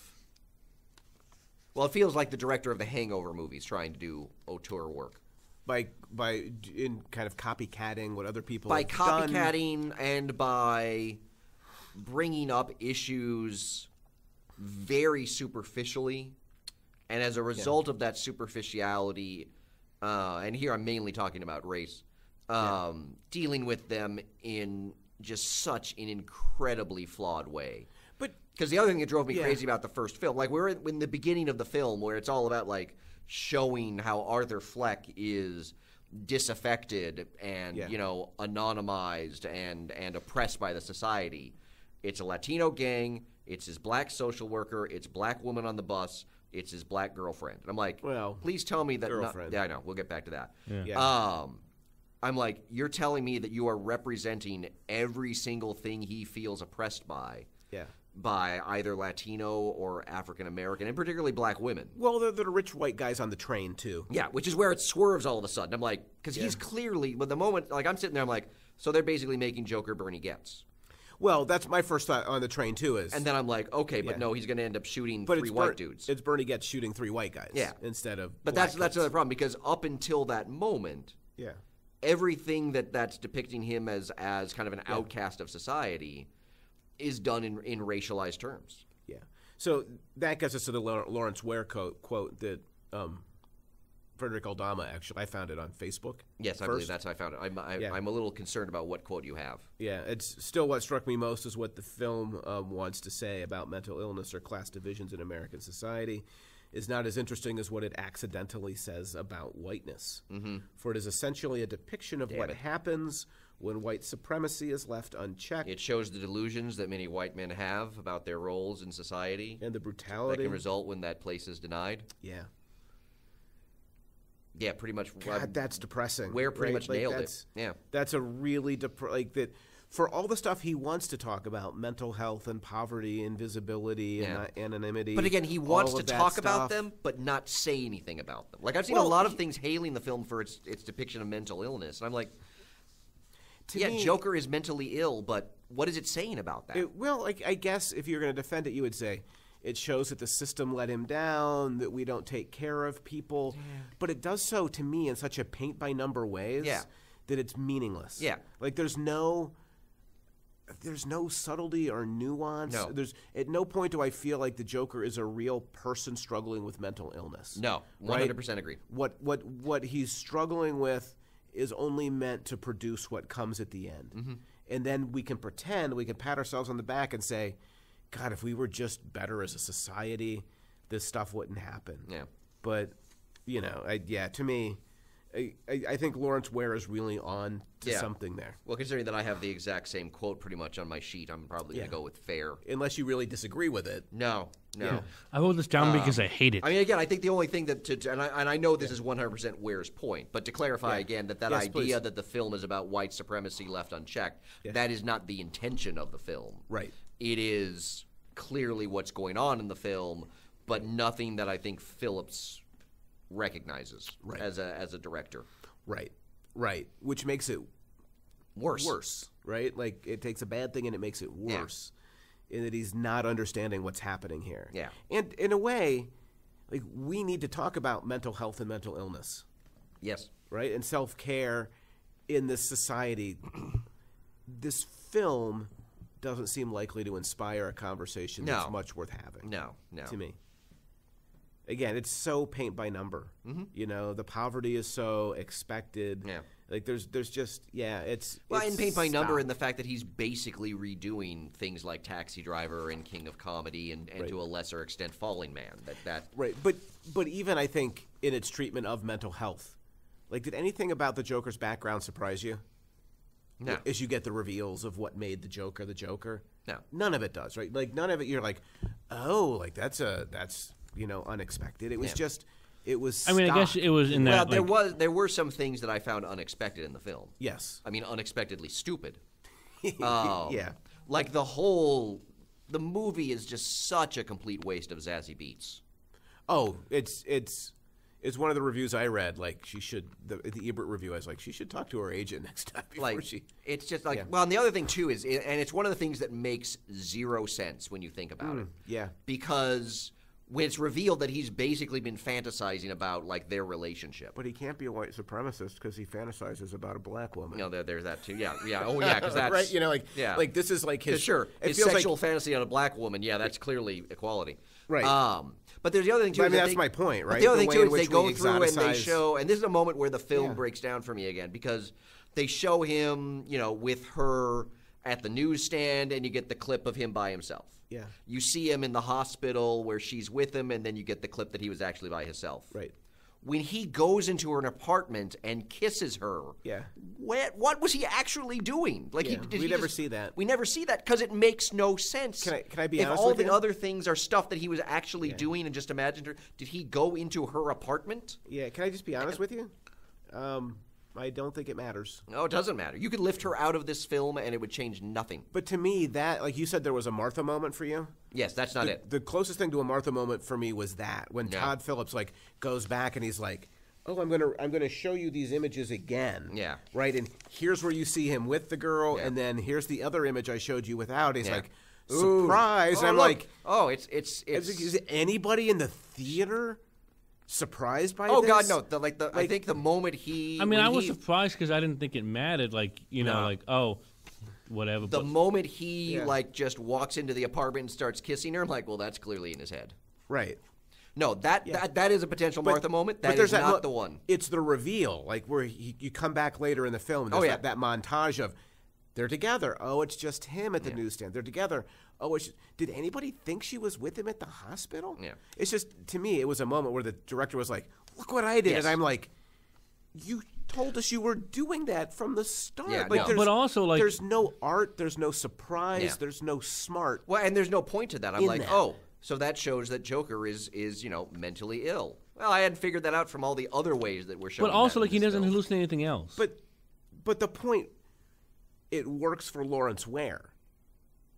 Well, it feels like the director of the Hangover movies trying to do auteur work. By in kind of copycatting what other people have done. By copycatting and by bringing up issues very superficially, and as a result of that superficiality, and here I'm mainly talking about race, dealing with them in just such an incredibly flawed way. But because the other thing that drove me crazy about the first film, like we're in the beginning of the film where it's all about like showing how Arthur Fleck is disaffected and anonymized and oppressed by the society. It's a Latino gang. It's his black social worker. It's black woman on the bus. It's his black girlfriend. And I'm like, well, please tell me that. I know. We'll get back to that. Yeah. I'm like, you're telling me that you are representing every single thing he feels oppressed by. Yeah. By either Latino or African American, and particularly black women. Well, they're the rich white guys on the train, too. Yeah, which is where it swerves all of a sudden. I'm like, because he's clearly, but the moment, like, I'm sitting there, I'm like, so they're basically making Joker Bernie Getz. Well, that's my first thought on the train, too. And then I'm like, okay, but no, he's going to end up shooting 3 white dudes. It's Bernie Getz shooting 3 white guys instead of But black that's another problem, because up until that moment, everything that's depicting him as kind of an outcast of society is done in racialized terms. Yeah. So that gets us to the Lawrence Ware quote that Frederick Aldama I found it on Facebook. Yes, I believe that's how I found it. I'm a little concerned about what quote you have. Yeah, it's still what struck me most is what the film wants to say about mental illness or class divisions in American society is not as interesting as what it accidentally says about whiteness. Mm-hmm. For it is essentially a depiction of what happens when white supremacy is left unchecked. It shows the delusions that many white men have about their roles in society. And the brutality. That can result when that place is denied. Yeah. Yeah, pretty much. God, that's depressing. Ware pretty much nailed it. Yeah. That's a really, that for all the stuff he wants to talk about, mental health and poverty, invisibility and anonymity. But again, he wants to talk about them, but not say anything about them. Like, I've seen a lot of things hailing the film for its depiction of mental illness. And I'm like, me, Joker is mentally ill, but what is it saying about that? I guess if you're going to defend it, you would say it shows that the system let him down, that we don't take care of people. Yeah. But it does so, to me, in such a paint-by-number ways that it's meaningless. Yeah. Like, there's no subtlety or nuance. No. At no point do I feel like the Joker is a real person struggling with mental illness. No, 100% agree. What he's struggling with is only meant to produce what comes at the end. Mm-hmm. And then we can pat ourselves on the back and say, God, if we were just better as a society, this stuff wouldn't happen. Yeah. But, to me, I think Lawrence Ware is really on to something there. Well, considering that I have the exact same quote pretty much on my sheet, I'm probably going to go with fair. Unless you really disagree with it. No. Yeah. I wrote this down because I hate it. I mean, again, I think the only thing and I know this is 100% Ware's point, but to clarify again that idea that the film is about white supremacy left unchecked, that is not the intention of the film. Right. It is clearly what's going on in the film, but nothing that I think Phillips recognizes as a director. Right. Which makes it worse, right? Like, it takes a bad thing and it makes it worse in that he's not understanding what's happening here. Yeah. And in a way, like, we need to talk about mental health and mental illness. Yes. Right? And self-care in this society. This film doesn't seem likely to inspire a conversation that's much worth having. No. To me. Again, it's so paint by number. Mm-hmm. The poverty is so expected. Yeah. Like, there's just, it's... and paint by number in the fact that he's basically redoing things like Taxi Driver and King of Comedy and to a lesser extent Falling Man. Right, but even, I think, in its treatment of mental health, like, did anything about the Joker's background surprise you? No. As you get the reveals of what made the Joker the Joker? No. None of it does, right? Like, none of it, you're like, oh, like, that's unexpected. It was just, it was I mean, I guess it was in that. Well, there were some things that I found unexpected in the film. Yes. I mean, unexpectedly stupid. Yeah. Like, the movie is just such a complete waste of Zazie Beetz. Oh, it's one of the reviews I read. Like, she should, the Ebert review, I was like, she should talk to her agent next time before she. It's just like, well, and the other thing too is, and it's one of the things that makes zero sense when you think about it. Yeah. Because when it's revealed that he's basically been fantasizing about, like, their relationship. But he can't be a white supremacist because he fantasizes about a black woman. There's that too. Yeah. Oh, yeah, because that's... right, like, this is like his... Sure, his sexual fantasy on a black woman, that's clearly equality. Right. But there's the other thing, too. That's my point, right? The other thing, too, is they go through and they show... And this is a moment where the film breaks down for me again, because they show him, with her at the newsstand, and you get the clip of him by himself. Yeah. You see him in the hospital where she's with him, and then you get the clip that he was actually by himself. Right. When he goes into her apartment and kisses her, what was he actually doing? Like, we never see that. We never see that because it makes no sense. Can I be honest with you? If all the other things are stuff that he was actually doing and just imagined her, did he go into her apartment? Yeah, can I just be honest with you? I don't think it matters. No, it doesn't matter. You could lift her out of this film and it would change nothing. But to me, that, like you said, there was a Martha moment for you. Yes, that's not it. The closest thing to a Martha moment for me was that when Todd Phillips goes back and he's like, "Oh, I'm gonna show you these images again." Yeah. Right, and here's where you see him with the girl, and then here's the other image I showed you without. He's like, "Surprise!" And I'm like, "Oh, it's." Is anybody in the theater surprised by this? Oh God, no! I think the moment he. I mean, I was surprised because I didn't think it mattered. Like, whatever. The moment he just walks into the apartment and starts kissing her, I'm like, well, that's clearly in his head. Right. No, that is a potential Martha moment. That is not the one. It's the reveal, like where you come back later in the film. And there's that montage of they're together. Oh, it's just him at the newsstand. They're together. Oh, did anybody think she was with him at the hospital? Yeah. It's just, to me, it was a moment where the director was like, "Look what I did," and I'm like, told us you were doing that from the start. Yeah, like, no. But also, like, there's no art, there's no surprise, Yeah. there's no smart. Well, and there's no point to that. I'm like, that. oh, so that shows that Joker is mentally ill. Well, I hadn't figured that out from all the other ways that we're showing. but also, that in like, he this doesn't film. hallucinate anything else. But the point, it works for Lawrence Ware,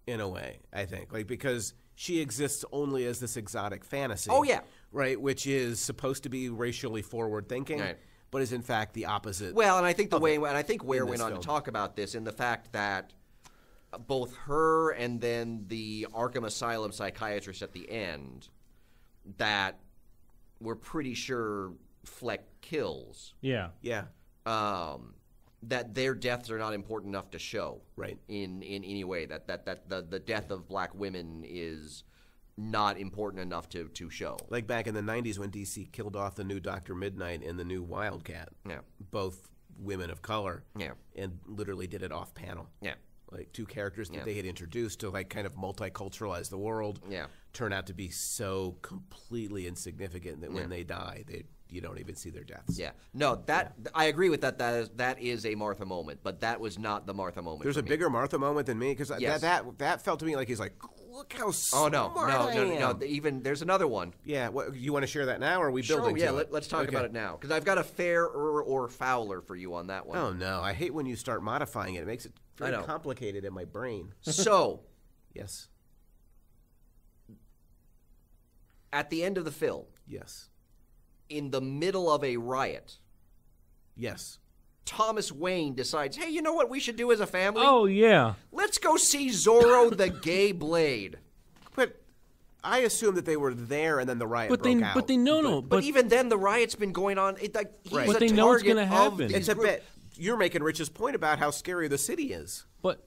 in a way, I think, like, because she exists only as this exotic fantasy. Oh, yeah. Right, which is supposed to be racially forward thinking, Right. but is in fact the opposite. Well, and I think Ware went on film. to talk about this in the fact that both her and then the Arkham Asylum psychiatrist at the end, that we're pretty sure Fleck kills. yeah. Yeah, That their deaths are not important enough to show, right. In any way. That the death of black women is not important enough to show. Like back in the 90s when DC killed off the new Dr. Midnight and the new Wildcat. Yeah. Both women of color. Yeah. And literally did it off panel. Yeah. Like two characters that Yeah. they had introduced to like kind of multiculturalize the world. Yeah. Turn out to be so completely insignificant that when they die, you don't even see their deaths. Yeah. No, I agree with that. That is a Martha moment, but that was not the Martha moment. There's for a me. bigger Martha moment than me because Yes. that felt to me like he's like, look how Oh smart no. I am. Even there's another one. Yeah, what, you want to share that now, or are we building Sure. Yeah. to it? Let's talk Okay. about it now because I've got a fairer or fouler for you on that one. Oh no, I hate when you start modifying it. It makes it very know. complicated in my brain. So Yes, at the end of the film, yes, in the middle of a riot, yes. Thomas Wayne decides, hey, you know what we should do as a family? Oh, yeah. Let's go see Zorro the Gay Blade. But I assume that they were there and then the riot But broke they, out. but they, no. But even then, the riot's been going on. He's Right. But a they know it's target gonna of happen. these It's a groups. bit. You're making Rich's point about how scary the city is. But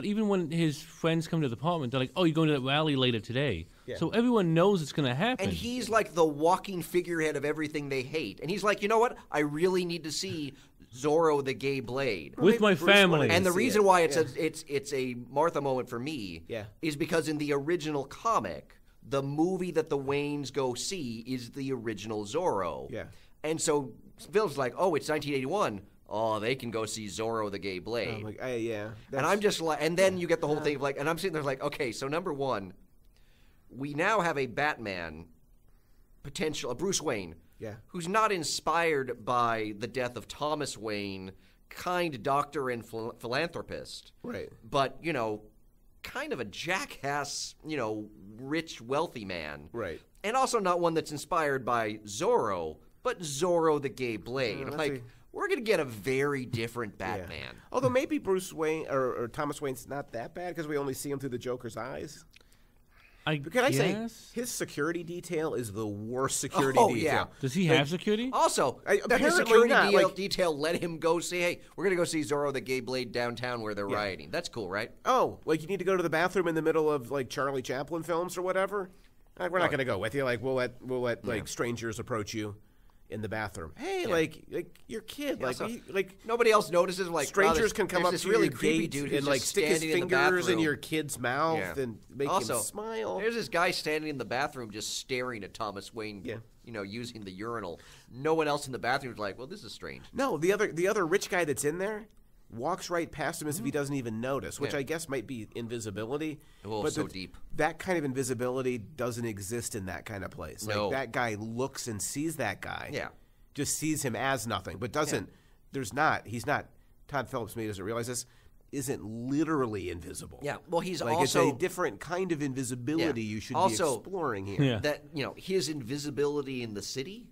even when his friends come to the apartment, they're like, "Oh, you're going to that rally later today." Yeah. So everyone knows it's going to happen. And he's like the walking figurehead of everything they hate. And he's like, you know what? I really need to see Zorro the Gay Blade. with my Bruce family. wanted And the see reason it. why it's Yeah. it's a Martha moment for me is because in the original comic, the movie that the Waynes go see is the original Zorro. Yeah. And so Phil's like, oh, it's 1981. Oh, they can go see Zorro the Gay Blade. I'm like, yeah. And I'm just like, and then you get the whole thing of like, and I'm sitting there like, okay, so number one, we now have a Batman potential, a Bruce Wayne, who's not inspired by the death of Thomas Wayne, kind doctor and philanthropist, right. but, you know, kind of a jackass, you know, rich, wealthy man. Right. And also not one that's inspired by Zorro, but Zorro the Gay Blade. I'm I like, see. we're going to get a very different Batman. Although maybe Bruce Wayne or Thomas Wayne's not that bad because we only see him through the Joker's eyes. Can I say his security detail is the worst security detail? Yeah. Does he have security? Also, that his apparently security not, detail let him go say, hey, we're going to go see Zorro the Gay Blade downtown where they're rioting. That's cool, right? Oh, like you need to go to the bathroom in the middle of like Charlie Chaplin films or whatever? We're not going to go with you. Like we'll let like strangers approach you in the bathroom. Hey, like your kid, like nobody else notices. Like strangers can come up this to really your creepy gate dude and who's like just stick his standing in the fingers in bathroom. your kid's mouth and make him smile. There's this guy standing in the bathroom just staring at Thomas Wayne. You know, using the urinal. No one else in the bathroom is like, well, this is strange. No, the other rich guy that's in there walks right past him as if he doesn't even notice, which I guess might be invisibility. Oh, but so deep. That kind of invisibility doesn't exist in that kind of place. No. Like that guy looks and sees that guy. Yeah. Just sees him as nothing, but doesn't. He's not. Todd Phillips maybe doesn't realize this. Isn't literally invisible. Yeah. Well, he's like also it's a different kind of invisibility you should also, be exploring here. Yeah. That his invisibility in the city.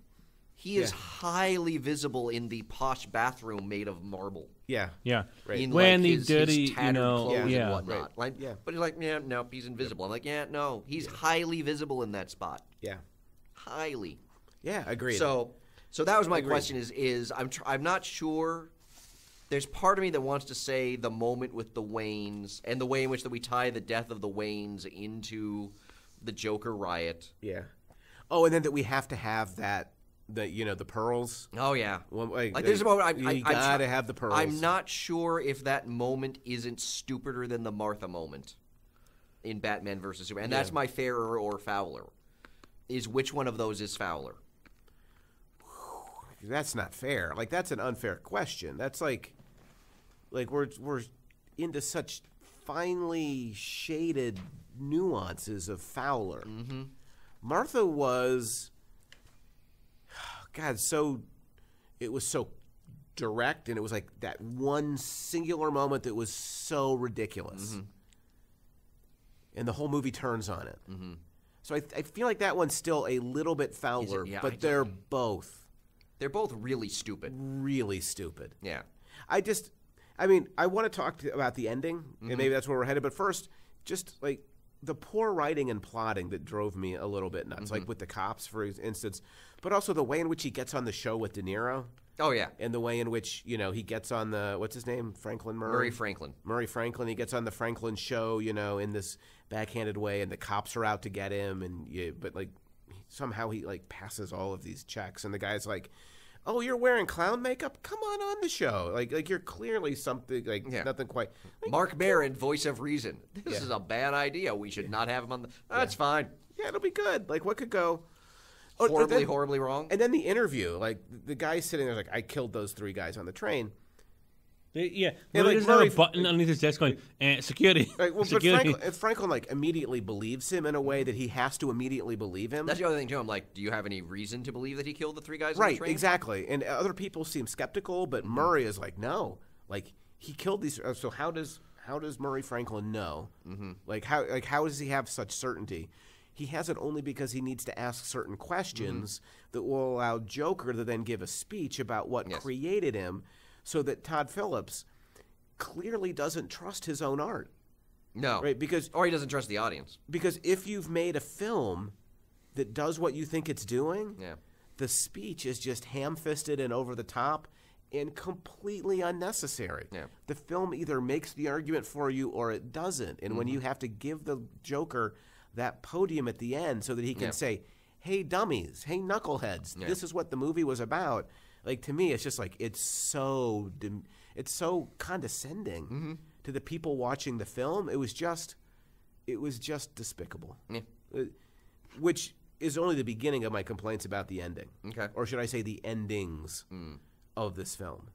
He is highly visible in the posh bathroom made of marble. Yeah. Yeah. Right. In When like the his dirty, tattered clothes yeah. and whatnot. Right. Like, but he's like, yeah, no, he's invisible. I'm like, yeah, no, he's highly visible in that spot. Yeah. Highly. Yeah. Agreed. So that was my question. Is I'm not sure. There's part of me that wants to say the moment with the Waynes and the way in which that we tie the death of the Waynes into the Joker riot. Yeah. Oh, and then that we have to have that. The pearls. Oh yeah, Well, there's a moment you gotta have the pearls. I'm not sure if that moment isn't stupider than the Martha moment in Batman versus Superman, and that's my fairer or fouler. Is which one of those is fouler? that's not fair. Like, that's an unfair question. That's like we're into such finely shaded nuances of Fowler. Mm-hmm. Martha was, God, it was so direct, and it was like that one singular moment that was so ridiculous. Mm-hmm. And the whole movie turns on it. Mm-hmm. So I feel like that one's still a little bit Fowler, but they're both really stupid. Really stupid. Yeah. I want to talk about the ending, and maybe that's where we're headed. But first, just like the poor writing and plotting that drove me a little bit nuts, like with the cops, for instance, but also the way in which he gets on the show with De Niro. Oh, yeah. And the way in which, he gets on what's his name? Franklin Murray? Murray Franklin. He gets on the Franklin show, in this backhanded way, and the cops are out to get him, but like somehow he like passes all of these checks, and the guy's like, "Oh, you're wearing clown makeup? Come on the show. Like you're clearly something nothing quite." Like, Mark Maron, voice of reason. This is a bad idea. We should not have him on the. That's fine. Yeah, it'll be good. Like, what could go horribly wrong? And then the interview, like the guy sitting there, like, I killed those 3 guys on the train. Yeah, and there's a button underneath his desk going, security. Right, well, security. But Franklin like immediately believes him in a way that he has to immediately believe him. That's the other thing too. I'm like, do you have any reason to believe that he killed the 3 guys on the right, train? exactly. And other people seem skeptical, but Murray is like, no, like he killed these. So how does Murray Franklin know? Mm-hmm. Like how does he have such certainty? He has it only because he needs to ask certain questions that will allow Joker to then give a speech about what created him, so that Todd Phillips clearly doesn't trust his own art. No. Right? Or he doesn't trust the audience. Because if you've made a film that does what you think it's doing, the speech is just ham-fisted and over the top and completely unnecessary. Yeah. The film either makes the argument for you or it doesn't. And when you have to give the Joker that podium at the end so that he can say, "Hey, dummies, hey, knuckleheads, this is what the movie was about." Like, to me, it's just like it's so condescending to the people watching the film. It was just despicable. Yeah. Which is only the beginning of my complaints about the ending. Okay. Or should I say the endings of this film.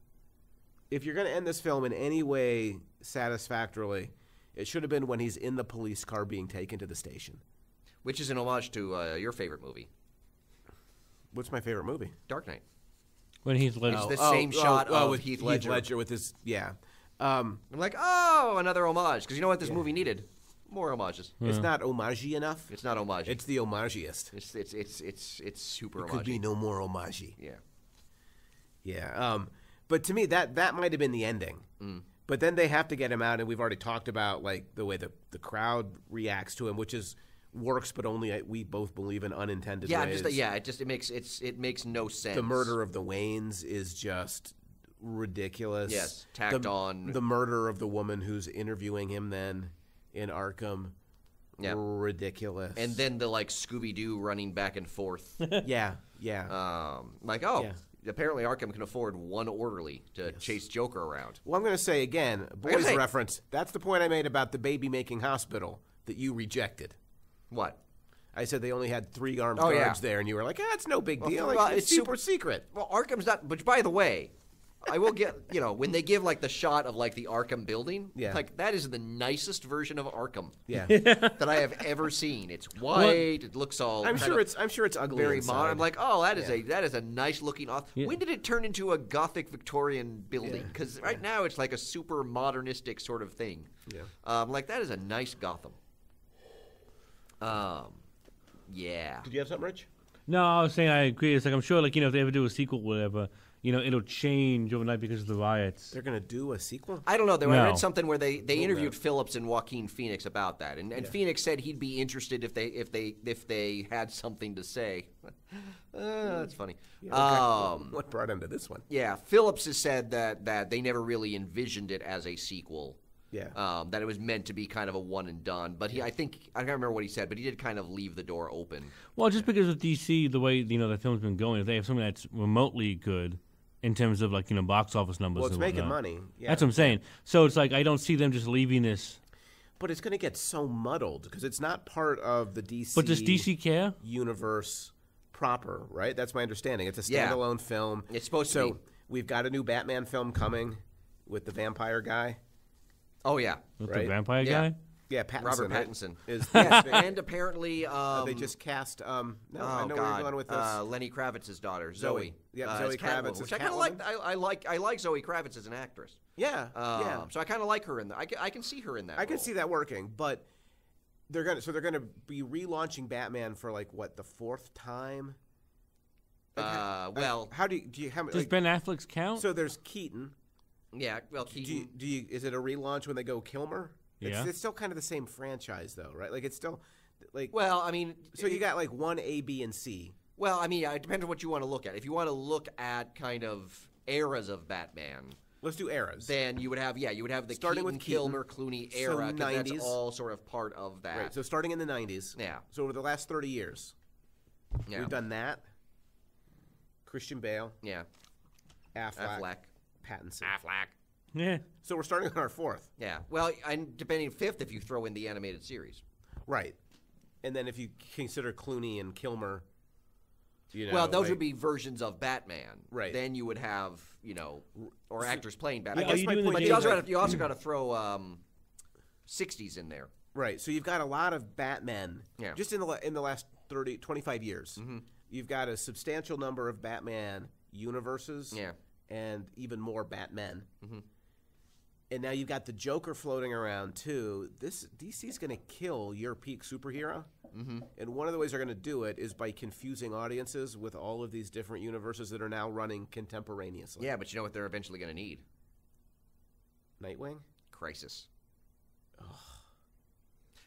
If you're going to end this film in any way satisfactorily, it should have been when he's in the police car being taken to the station. Which is an homage to your favorite movie. What's my favorite movie? Dark Knight. When Heath Ledger. It's the same shot of with Heath Ledger. with his, I'm like, another homage. Because you know what this movie needed? More homages. It's not homage-y enough. It's not homage. It's the homagiest. It's super homage. Could be no more homage. Yeah. Yeah. But to me, that might have been the ending. But then they have to get him out, and we've already talked about like the way the crowd reacts to him, which works, but only we both believe in unintended ways. It makes no sense. The murder of the Waynes is just ridiculous. Yes, tacked on. The murder of the woman who's interviewing him then in Arkham. Yeah. Ridiculous. And then the like Scooby-Doo running back and forth. Yeah. Apparently Arkham can afford one orderly to chase Joker around. Well, I'm going to say again, boys reference. That's the point I made about the baby-making hospital that you rejected. What? I said they only had 3 armed guards there, and you were like, it's no big deal. It's super secret. Well, Arkham's not. But by the way, I will get, when they give like the shot of like the Arkham building, like that is the nicest version of Arkham that I have ever seen. It's white. It looks all. I'm sure it's ugly. Very modern. I'm like, that is a nice looking. When did it turn into a Gothic Victorian building? Because right now it's like a super modernistic sort of thing. Yeah. Like that is a nice Gotham. Yeah. Did you have something, Rich? No, I was saying I agree. It's like I'm sure, like if they ever do a sequel, or whatever. It'll change overnight because of the riots. They're going to do a sequel? I don't know. I read something where they interviewed Phillips and Joaquin Phoenix about that, and Phoenix said he'd be interested if they had something to say. That's funny. Yeah, what brought him to this one? Yeah, Phillips has said that they never really envisioned it as a sequel. Yeah. That it was meant to be kind of a one and done. But I can't remember what he said, but he did kind of leave the door open. Well, just because of DC, the way the film's been going, if they have something that's remotely good. In terms of box office numbers. Well, it's making money. Yeah. That's what I'm saying. So it's like I don't see them just leaving this. But it's going to get so muddled because it's not part of the DC. But does DC care? Universe proper, right? That's my understanding. It's a Yeah. standalone film. It's supposed to be. So we've got a new Batman film coming with the vampire guy. Oh, yeah. With Right? the vampire Yeah. guy? Yeah, Pattinson. Robert right? Pattinson. Is Yes, and apparently... they just cast... I know oh, where God. you're going with this. Lenny Kravitz's daughter, Zoe. Yeah, as Zoe Catwoman, Kravitz as which I kind of Catwoman. like. I like Zoe Kravitz as an actress. Yeah, yeah. So I kind of like her in that. I can see her in that I can role. see that working, but they're gonna be relaunching Batman for like what, the 4th time? Well, how do you how many? Does Like, Ben Affleck's count? so there's Keaton. yeah, well, Keaton... Is it a relaunch when they go Kilmer? Yeah. It's still kind of the same franchise though, right? Like it's still like Well, I mean... so you got like 1 A, B, and C. Well, I mean, it depends on what you want to look at. If you want to look at kind of eras of Batman, Let's do eras. then you would have the Starting Keaton, with Keaton. Kilmer, Clooney So era, 'cause that's 90s. all sort of part of that. Right. So starting in the 90s. Yeah. So over the last 30 years, Yeah. we've done that. Christian Bale, Yeah. Affleck, Pattinson. Affleck. Yeah. So we're starting on our 4th. Yeah. Well, and depending 5th if you throw in the animated series. Right. And then if you consider Clooney and Kilmer, you know, Well, those like- would be versions of Batman. Right. Then you would have, or actors playing Batman. Yeah, are you doing the But James- you also got to throw 60s in there. Right. So you've got a lot of Batmen Yeah. just in the last 25 years. Mm-hmm. You've got a substantial number of Batman universes Yeah. and even more Batmen. Mm-hmm. And now you've got the Joker floating around too. This DC's going to kill your peak superhero. Mm-hmm. And one of the ways they're going to do it is by confusing audiences with all of these different universes that are now running contemporaneously. Yeah, but you know what they're eventually going to need? Nightwing? Crisis. Well,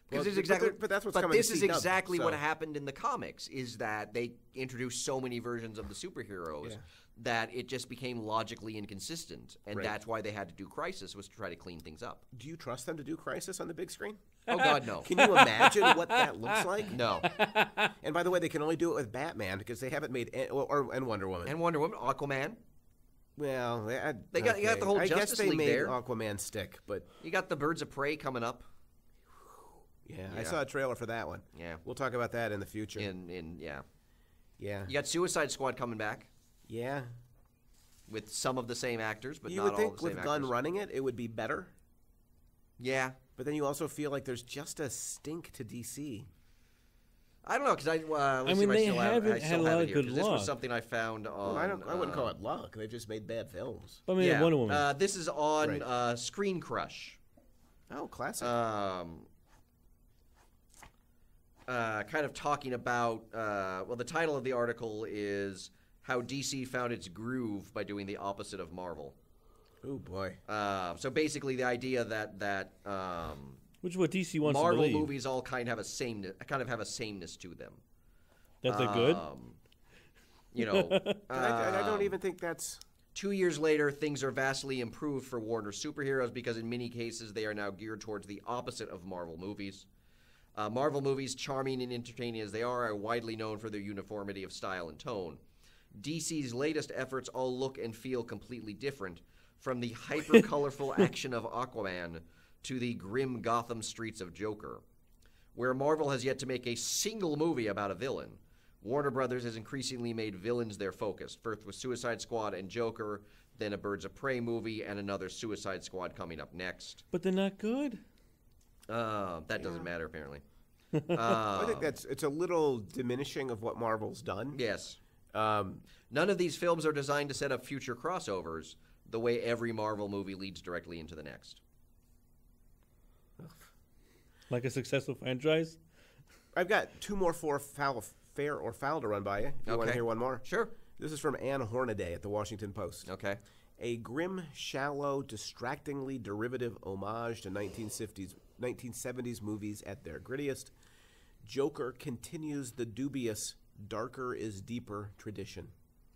Because it's exactly, but that's what's but coming this to is CW, exactly what so- happened in the comics. Is that they introduced so many versions of the superheroes Yeah. that it just became logically inconsistent, and Right. that's why they had to do Crisis, was to try to clean things up. Do you trust them to do Crisis on the big screen? Oh God, no, Can you imagine what that looks like? no. And by the way, they can only do it with Batman because they haven't made and Wonder Woman. And Wonder Woman, Aquaman. Well, You got the whole I guess Justice they League made there. Aquaman stick, but You got the Birds of Prey coming up. yeah, I Yeah. saw a trailer for that one. Yeah. We'll talk about that in the future. Yeah. Yeah, You got Suicide Squad coming back yeah. with some of the same actors, but You not would all think the same with Gunn actors. running it, it would be better. Yeah. But then you also feel like there's just a stink to DC. I don't know because let's see mean, if they still haven't I still had a have lot it of here, good 'cause this was luck. something I found on. I wouldn't call it luck. They've just made bad films. But I mean, Yeah, Wonder Woman. this is on Right. Screen Crush. Oh, classic. Kind of talking about. The title of the article is "How DC Found Its Groove by Doing the Opposite of Marvel." Oh boy. So basically, the idea that Which is what DC wants to Marvel believe. movies all kind of have a sameness to them. That's a good. I don't even think that's. 2 years later, things are vastly improved for Warner superheroes because in many cases they are now geared towards the opposite of Marvel movies. Marvel movies, charming and entertaining as they are widely known for their uniformity of style and tone. DC's latest efforts all look and feel completely different, from the hyper-colorful action of Aquaman to the grim Gotham streets of Joker. Where Marvel has yet to make a single movie about a villain, Warner Brothers has increasingly made villains their focus, first with Suicide Squad and Joker, then a Birds of Prey movie, and another Suicide Squad coming up next. But they're not good. That doesn't matter, apparently. I think it's a little diminishing of what Marvel's done. Yes. None of these films are designed to set up future crossovers, the way every Marvel movie leads directly into the next. Like a successful franchise. I've got two more fair or foul to run by you. If you want to Okay. hear one more. Sure. This is from Ann Hornaday at the Washington Post. Okay. A grim, shallow, distractingly derivative homage to 1970s movies at their grittiest, Joker continues the dubious darker is deeper tradition.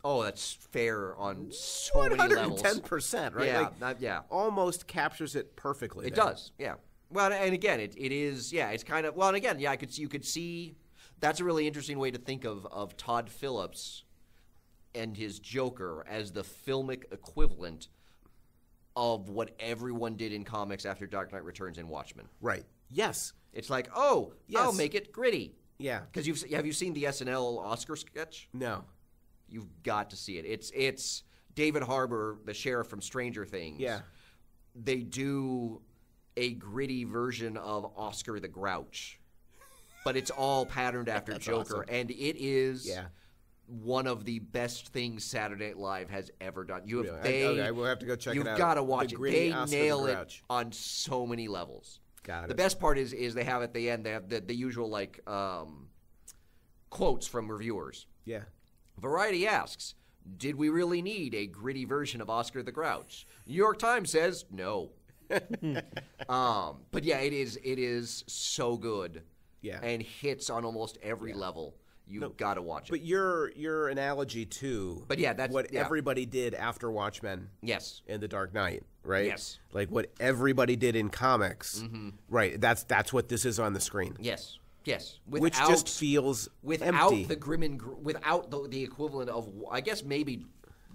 Oh, that's fair on so many levels. 110%, right? Yeah, Like, yeah. almost captures it perfectly. It there. does, yeah. Well, and again, it is, yeah, it's kind of, well, and again, yeah, you could see, that's a really interesting way to think of Todd Phillips and his Joker as the filmic equivalent of what everyone did in comics after Dark Knight Returns and Watchmen. Right. Yes. It's like, oh, Yes. I'll make it gritty. Yeah. Because have you seen the SNL Oscar sketch? No. You've got to see it. It's David Harbour, the sheriff from Stranger Things. Yeah. They do a gritty version of Oscar the Grouch, but it's all patterned after Joker, awesome. and it is one of the best things Saturday Night Live has ever done. Okay, we'll have to go check it out. You've got to watch it. They Oscar nail the it Grouch. on so many levels. Got it. The best part is they have at the end, they have the usual quotes from reviewers. Yeah. Variety asks, did we really need a gritty version of Oscar the Grouch? New York Times says no. But yeah, it is so good. Yeah. And hits on almost every level. You've got to watch it. But your analogy too. But yeah, that's what everybody did after Watchmen. Yes. And The Dark Knight, right? Yes. Like what everybody did in comics. Mm-hmm. Right. That's what this is on the screen. Yes. Yes. Which just feels empty. The grim and without the equivalent of, I guess maybe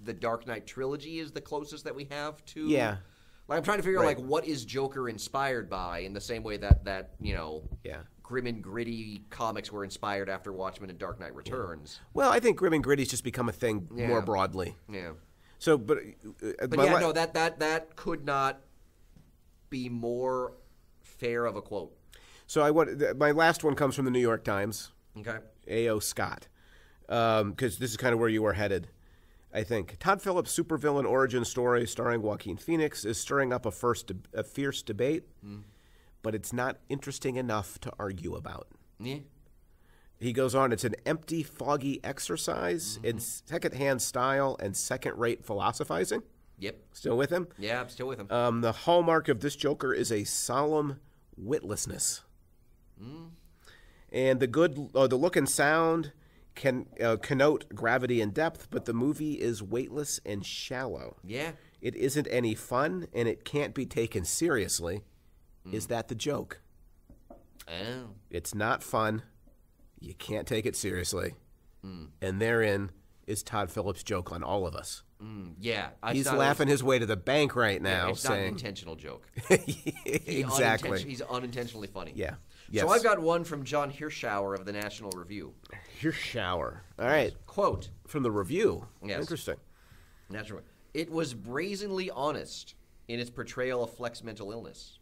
the Dark Knight trilogy is the closest that we have to. Yeah. Like I'm trying to figure out what is Joker inspired by in the same way that grim and gritty comics were inspired after Watchmen and Dark Knight Returns. Well, I think grim and gritty's just become a thing more broadly. Yeah. So, that could not be more fair of a quote. So my last one comes from the New York Times. Okay. A.O. Scott, because this is kind of where you were headed, I think. Todd Phillips' supervillain origin story starring Joaquin Phoenix is stirring up a fierce debate, but it's not interesting enough to argue about. Yeah. He goes on, it's an empty, foggy exercise in second-hand style and second-rate philosophizing. Yep. Still with him? Yeah, I'm still with him. The hallmark of this Joker is a solemn witlessness. And the look and sound can connote gravity and depth, but the movie is weightless and shallow. Yeah. It isn't any fun, and it can't be taken seriously. Is that the joke? Oh. It's not fun. You can't take it seriously. And therein is Todd Phillips' joke on all of us. Yeah. He's laughing his way to the bank right now. It's not an intentional joke. Exactly. He's unintentionally funny. Yeah. Yes. So I've got one from John Hirschauer of the National Review. Hirschauer. All right. Quote. From the Review. Yes. Interesting. National. It was brazenly honest in its portrayal of Fleck's mental illness.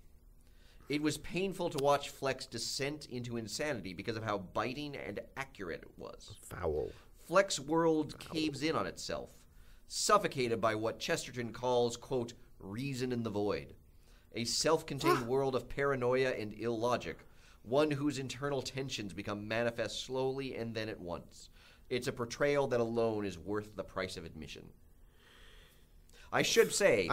It was painful to watch Fleck's descent into insanity because of how biting and accurate it was. Foul. Fleck's world caves in on itself, suffocated by what Chesterton calls, quote, reason in the void. A self-contained world of paranoia and illogic, one whose internal tensions become manifest slowly and then at once. It's a portrayal that alone is worth the price of admission. I should say,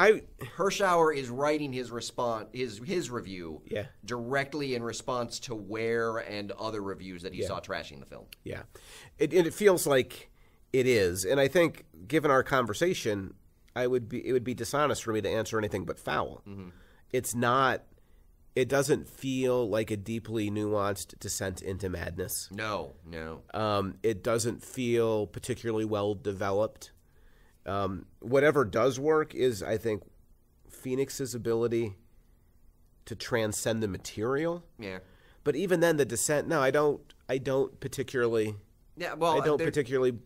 Hirschauer is writing his review directly in response to Ware and other reviews that he saw trashing the film. Yeah. It feels like it is. And I think, given our conversation, it would be dishonest for me to answer anything but foul. It's not... It doesn't feel like a deeply nuanced descent into madness. No. It doesn't feel particularly well developed. Whatever does work is, I think, Phoenix's ability to transcend the material. Yeah. But even then, the descent. No, I don't particularly. Yeah. Well, I don't particularly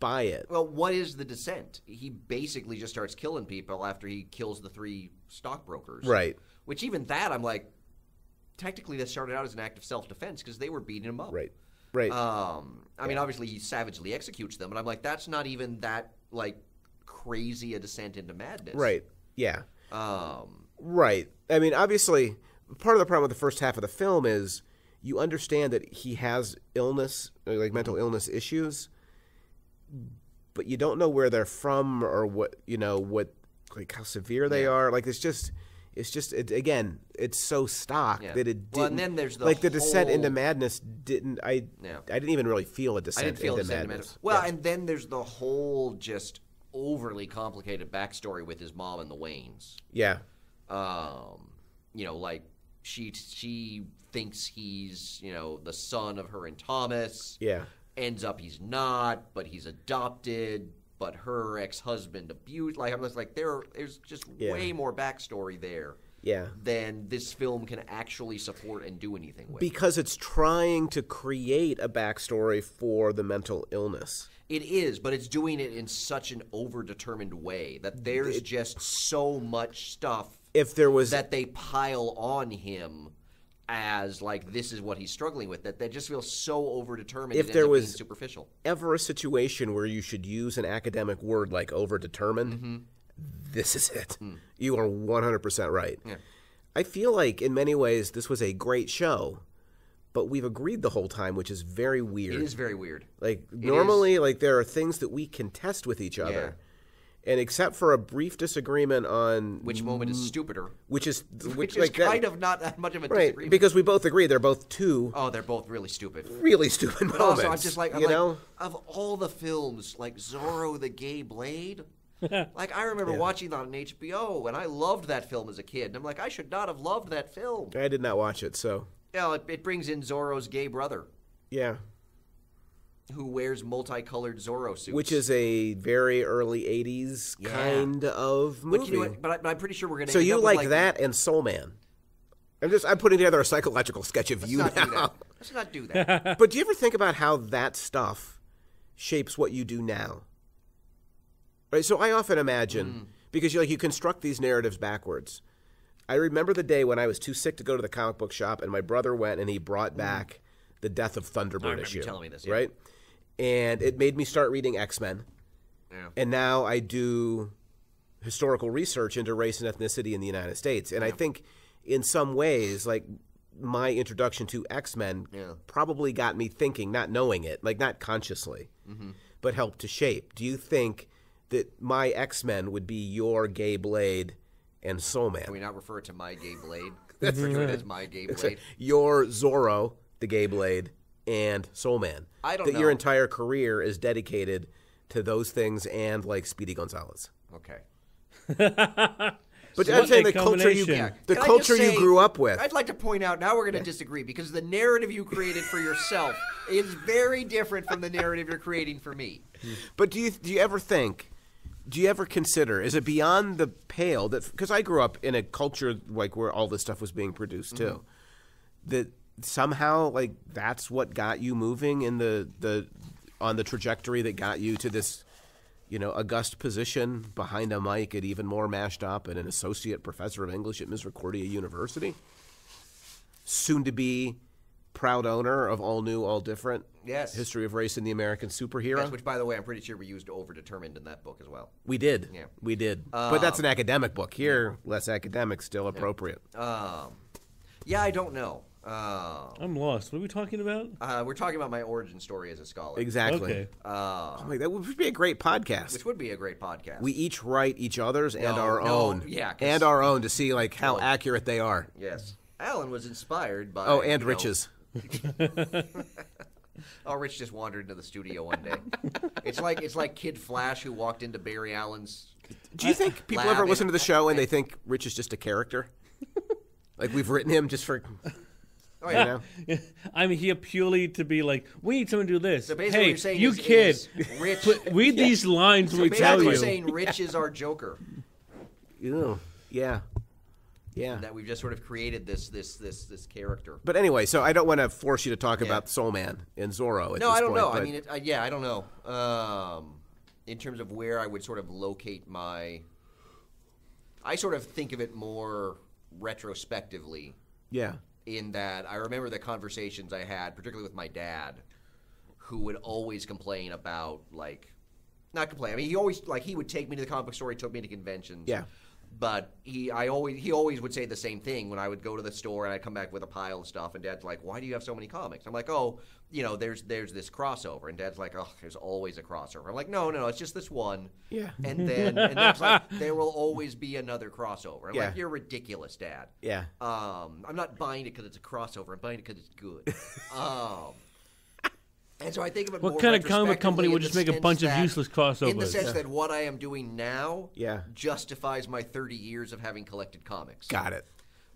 buy it. Well, what is the descent? He basically just starts killing people after he kills the 3 stockbrokers. Right. Which even that, I'm like, technically, that started out as an act of self-defense because they were beating him up. Right. I mean, obviously, he savagely executes them, but I'm like, that's not even that crazy a descent into madness. Right. Yeah. Right. I mean, obviously, part of the problem with the first half of the film is you understand that he has illness, mental illness issues, but you don't know where they're from or what how severe they are. It's so stock that it didn't. Well, and then there's the descent into madness didn't. I didn't even really feel a descent into madness. Well, and then there's the whole just overly complicated backstory with his mom and the Waynes. Yeah. She thinks he's, the son of her and Thomas. Yeah. Ends up he's not, but he's adopted, but her ex-husband abused. I'm just there's just way more backstory there. than this film can actually support and do anything with. Because it's trying to create a backstory for the mental illness. It is, but it's doing it in such an overdetermined way that there's just so much stuff that they pile on him as, like, this is what he's struggling with, that just feels so overdetermined. If there was superficial. Ever a situation where you should use an academic word like overdetermined, this is it. You are 100% right. Yeah. I feel like in many ways this was a great show, but we've agreed the whole time, which is very weird. It is very weird. Like, normally, like, there are things that we contest with each other. And except for a brief disagreement on which moment is stupider, which is like kind of not that much of a disagreement, right? Because we both agree they're both two. Oh, they're both really stupid Moments. Also, I'm just like, of all the films, like Zorro the Gay Blade. Like, I remember watching that on HBO, and I loved that film as a kid. And I'm like, I should not have loved that film. I did not watch it, so. Yeah, it brings in Zorro's gay brother. Yeah. Who wears multicolored Zorro suits. Which is a very early 80s kind of movie. But, you know what, but I'm pretty sure we're going to So you like that and Soul Man. I'm putting together a psychological sketch of you now. Let's not do that. But do you ever think about how that stuff shapes what you do now? Right. So I often imagine, because you construct these narratives backwards. I remember the day when I was too sick to go to the comic book shop, and my brother went and he brought back the Death of Thunderbird issue. You telling me this, right? And it made me start reading X-Men. Yeah. And now I do historical research into race and ethnicity in the United States. And I think in some ways, like, my introduction to X-Men probably got me thinking, not knowing it, like, not consciously, but helped to shape. Do you think that my X-Men would be your Gay Blade and Soul Man? Can we not refer to my Gay Blade? Refer to it as my Gay Blade. Your Zorro, the Gay Blade, and Soul Man. I don't know. That your entire career is dedicated to those things and, like, Speedy Gonzalez. Okay. But I'm saying the culture you grew up with. I'd like to point out, now we're going to disagree, because the narrative you created for yourself is very different from the narrative you're creating for me. But do you ever think, do you ever consider, is it beyond the pale that, because I grew up in a culture like where all this stuff was being produced too, that somehow, like, that's what got you moving in on the trajectory that got you to this, august position behind a mic at Even More Mashed Up and an associate professor of English at Misericordia University, soon to be proud owner of All New, All Different. Yes. History of Race in the American Superhero. Yes, which, by the way, I'm pretty sure we used overdetermined in that book as well. We did. Yeah. We did. But that's an academic book. Here, less academic, still appropriate. Yeah, I don't know. I'm lost. What are we talking about? We're talking about my origin story as a scholar. Exactly. Okay. That would be a great podcast. Which would be a great podcast. We each write each other's and our own. Yeah. And our own to see, like, how accurate they are. Yes. Alan was inspired by... Oh, and Rich's. Oh, Rich just wandered into the studio one day. It's like Kid Flash who walked into Barry Allen's. Do you think people ever listen to the show and they think Rich is just a character? Like, we've written him just for... Oh, yeah. I'm here purely to be like, we need someone to do this. So basically hey, what you're saying you is, kid, Rich... read these lines when we tell you. You're saying Rich is our Joker. Yeah. That we've just sort of created this character. But anyway, so I don't want to force you to talk about Soul Man and Zorro at this I don't point, know. but... I mean, I don't know. In terms of where I would sort of locate my... I sort of think of it more retrospectively. Yeah. In that I remember the conversations I had, particularly with my dad, who would always complain about, like... Not complain. I mean, he would take me to the comic book store. He took me to conventions. Yeah. But he always would say the same thing when I would go to the store and I'd come back with a pile of stuff, and Dad's like, "Why do you have so many comics?" I'm like, "Oh, there's this crossover," and Dad's like, "Oh, there's always a crossover." I'm like, "No, it's just this one." Yeah. And Dad's like, "There will always be another crossover." I'm like, "You're ridiculous, Dad." Yeah. I'm not buying it because it's a crossover. I'm buying it because it's good. And so I think of it more what kind of comic company would just make a bunch of useless crossovers? In the sense that what I am doing now justifies my 30 years of having collected comics. Got it.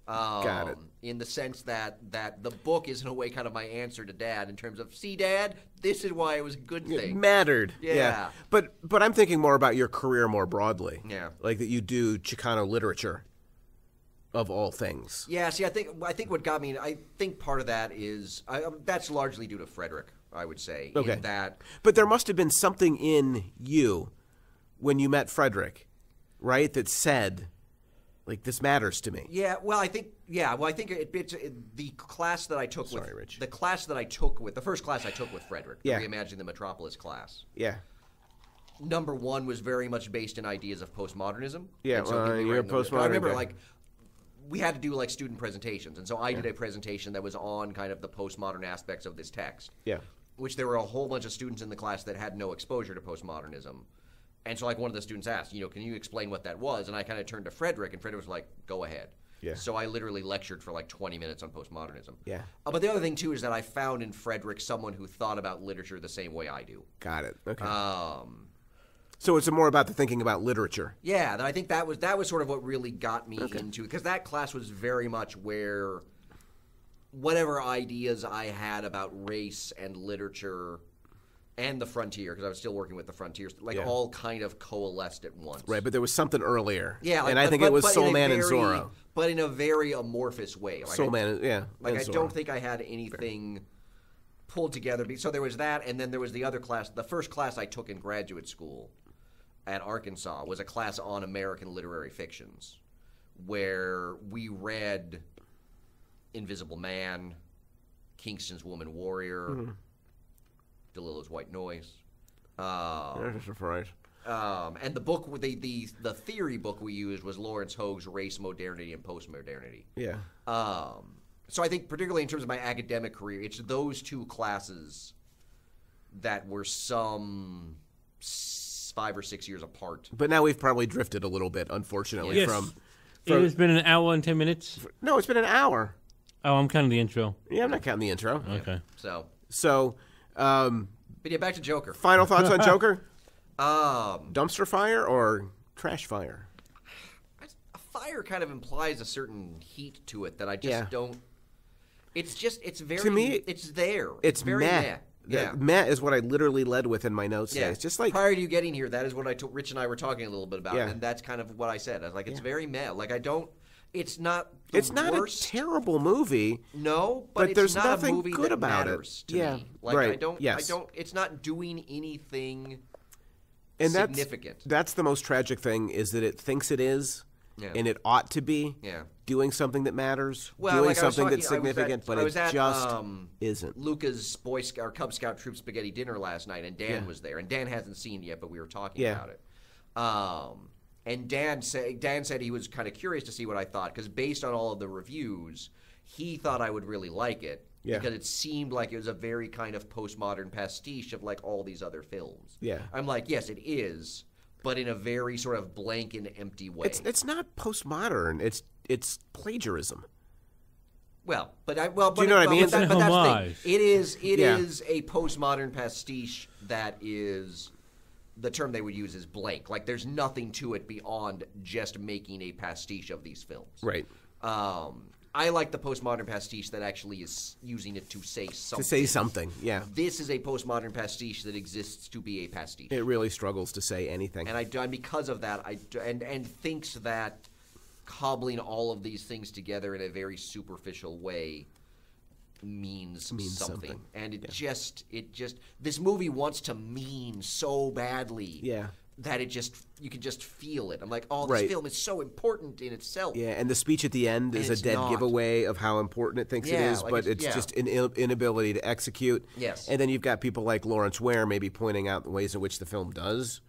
Got it. In the sense that the book is, in a way, kind of my answer to Dad in terms of, see, Dad, this is why it was a good thing. It mattered. Yeah. But I'm thinking more about your career more broadly. Yeah. Like that you do Chicano literature. of all things. Yeah, see, I think what got me, I think part of that is, that's largely due to Frederick, I would say. Okay. In that, but there must have been something in you when you met Frederick, right, that said, like, this matters to me. Yeah, well, I think the class that I took with, Rich. the first class I took with Frederick, the Reimagining the Metropolis class. Yeah. Number one was very much based in ideas of postmodernism. Yeah, you're a postmodern I remember, guy. like, we had to do, like, student presentations, and so I did a presentation that was on kind of the postmodern aspects of this text. Yeah. Which there were a whole bunch of students in the class that had no exposure to postmodernism. And so, like, one of the students asked, can you explain what that was? And I kind of turned to Frederick, and Frederick was like, go ahead. Yeah. So I literally lectured for, like, 20 minutes on postmodernism. Yeah. But the other thing, too, is that I found in Frederick someone who thought about literature the same way I do. Got it. Okay. So it's more about the thinking about literature. Yeah, I think that was sort of what really got me into, because that class was very much where whatever ideas I had about race and literature and the frontier, because I was still working with the frontiers, all kind of coalesced at once. Right, but there was something earlier. Yeah, and I think it was Soul Man and Zorro. But in a very amorphous way. Soul Man, yeah. Like, I don't think I had anything pulled together. So there was that, and then there was the other class. The first class I took in graduate school at Arkansas was a class on American literary fictions, where we read Invisible Man, Kingston's Woman Warrior, DeLillo's White Noise. Right. And the book, the theory book we used was Lawrence Hoag's Race, Modernity, and Postmodernity. Yeah. So I think particularly in terms of my academic career, it's those two classes that were some 5 or 6 years apart. But now we've probably drifted a little bit, unfortunately, yes. from It has been an hour and 10 minutes. No, it's been an hour. Oh, I'm counting the intro. Yeah, I'm not counting the intro. Okay. So, but yeah, back to Joker. Final thoughts on Joker? Um, Dumpster fire or trash fire? A fire kind of implies a certain heat to it that I just don't. It's very. To me, it's there. It's very meh. Yeah. Meh is what I literally led with in my notes today. It's just like prior to you getting here, that is what Rich and I were talking a little bit about, Yeah. and that's kind of what I said. I was like, it's very meh. Like, I don't. It's not. It's not worst. a terrible movie. No, but it's there's not nothing a movie good that about matters it. to Yeah, me. Like, right. I don't. Yes. I don't. It's not doing anything And significant. That's the most tragic thing, is that it thinks it is, and it ought to be doing something that matters, doing something that's significant, but it just isn't. Luca's Boy Scout or Cub Scout troop spaghetti dinner last night, and Dan was there, and Dan hasn't seen it yet, but we were talking about it. And Dan said he was kind of curious to see what I thought, because based on all of the reviews, he thought I would really like it. Yeah. Because it seemed like it was a very kind of postmodern pastiche of like all these other films. Yeah. I'm like, yes, it is, but in a very sort of blank and empty way. It's not postmodern. It's plagiarism. Well, but do you know what I mean? It's an that's the homage. thing. It is a postmodern pastiche that is. The term they would use is blank. Like, there's nothing to it beyond just making a pastiche of these films. Right. I like the postmodern pastiche that actually is using it to say something. To say something, yeah. This is a postmodern pastiche that exists to be a pastiche. It really struggles to say anything. And because of that, and thinks that cobbling all of these things together in a very superficial way means something. And it just this movie wants to mean so badly that you can just feel it. I'm like, oh, this film is so important in itself. Yeah, and the speech at the end is a dead giveaway of how important it thinks it is, like but it's just an inability to execute. Yes. And then you've got people like Lawrence Ware maybe pointing out the ways in which the film does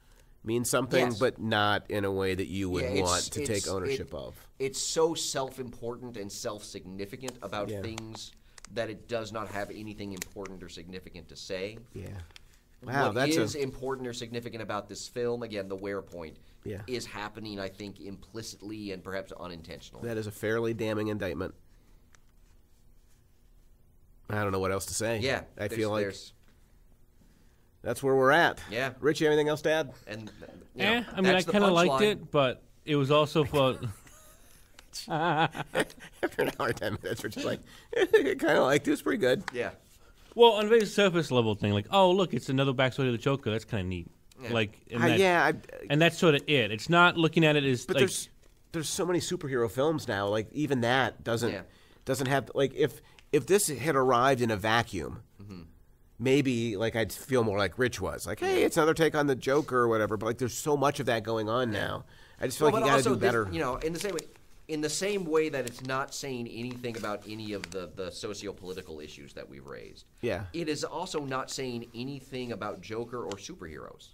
mean something, but not in a way that you would want to take ownership of. It's so self-important and self-significant about things that it does not have anything important or significant to say. Yeah. Wow, what is important or significant about this film, again, the Ware point, is happening, I think, implicitly and perhaps unintentionally. That is a fairly damning indictment. I don't know what else to say. Yeah. I feel like that's where we're at. Yeah. Rich, you have anything else to add? And, I mean, I kind of liked it, but it was also for... After an hour and 10 minutes, we're just like, kind of like, it was pretty good. Yeah. Well, on a very surface level thing, like, oh, look, it's another backstory of the Joker. That's kind of neat. Yeah. Like, And that's sort of it. It's not looking at it as, but like, there's so many superhero films now. Like even that doesn't have like if this had arrived in a vacuum, maybe like I'd feel more like Rich was. Like, hey, it's another take on the Joker or whatever. But like there's so much of that going on now. I just feel like you got to do better. You know, in the same way that it's not saying anything about any of the socio-political issues that we've raised. Yeah. It is also not saying anything about Joker or superheroes.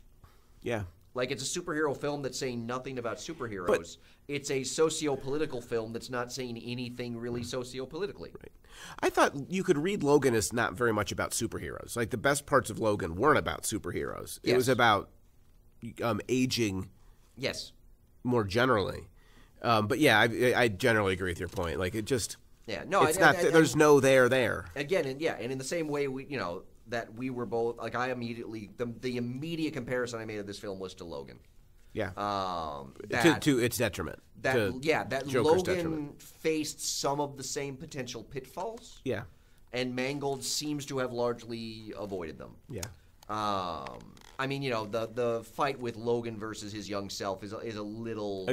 Yeah. Like, it's a superhero film that's saying nothing about superheroes. It's a socio-political film that's not saying anything really socio-politically. Right. I thought you could read Logan as not very much about superheroes. Like, the best parts of Logan weren't about superheroes. It was about aging more generally. But, yeah, I generally agree with your point. Like, it just... Yeah, no, it's not. There's no there. Again, and in the same way, that we were both like I immediately the immediate comparison I made of this film was to Logan. Yeah. To its detriment. That Joker's Logan detriment. faced some of the same potential pitfalls. Yeah. And Mangold seems to have largely avoided them. Yeah. I mean, the fight with Logan versus his young self is a little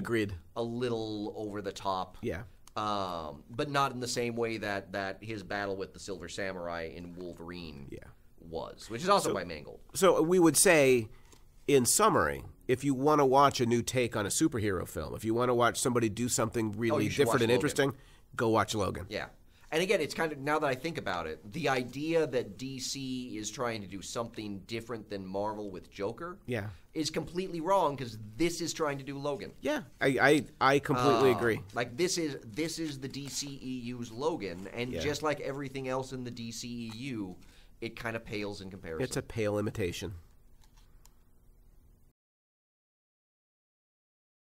a little over the top. Yeah. But not in the same way that his battle with the Silver Samurai in Wolverine was, which is also by Mangold. So we would say, in summary, if you want to watch a new take on a superhero film, if you want to watch somebody do something really different and interesting, go watch Logan. Yeah. And again, it's kind of, now that I think about it, the idea that DC is trying to do something different than Marvel with Joker is completely wrong, because this is trying to do Logan. Yeah, I completely agree. Like, this is the DCEU's Logan, and just like everything else in the DCEU, it kind of pales in comparison. It's a pale imitation.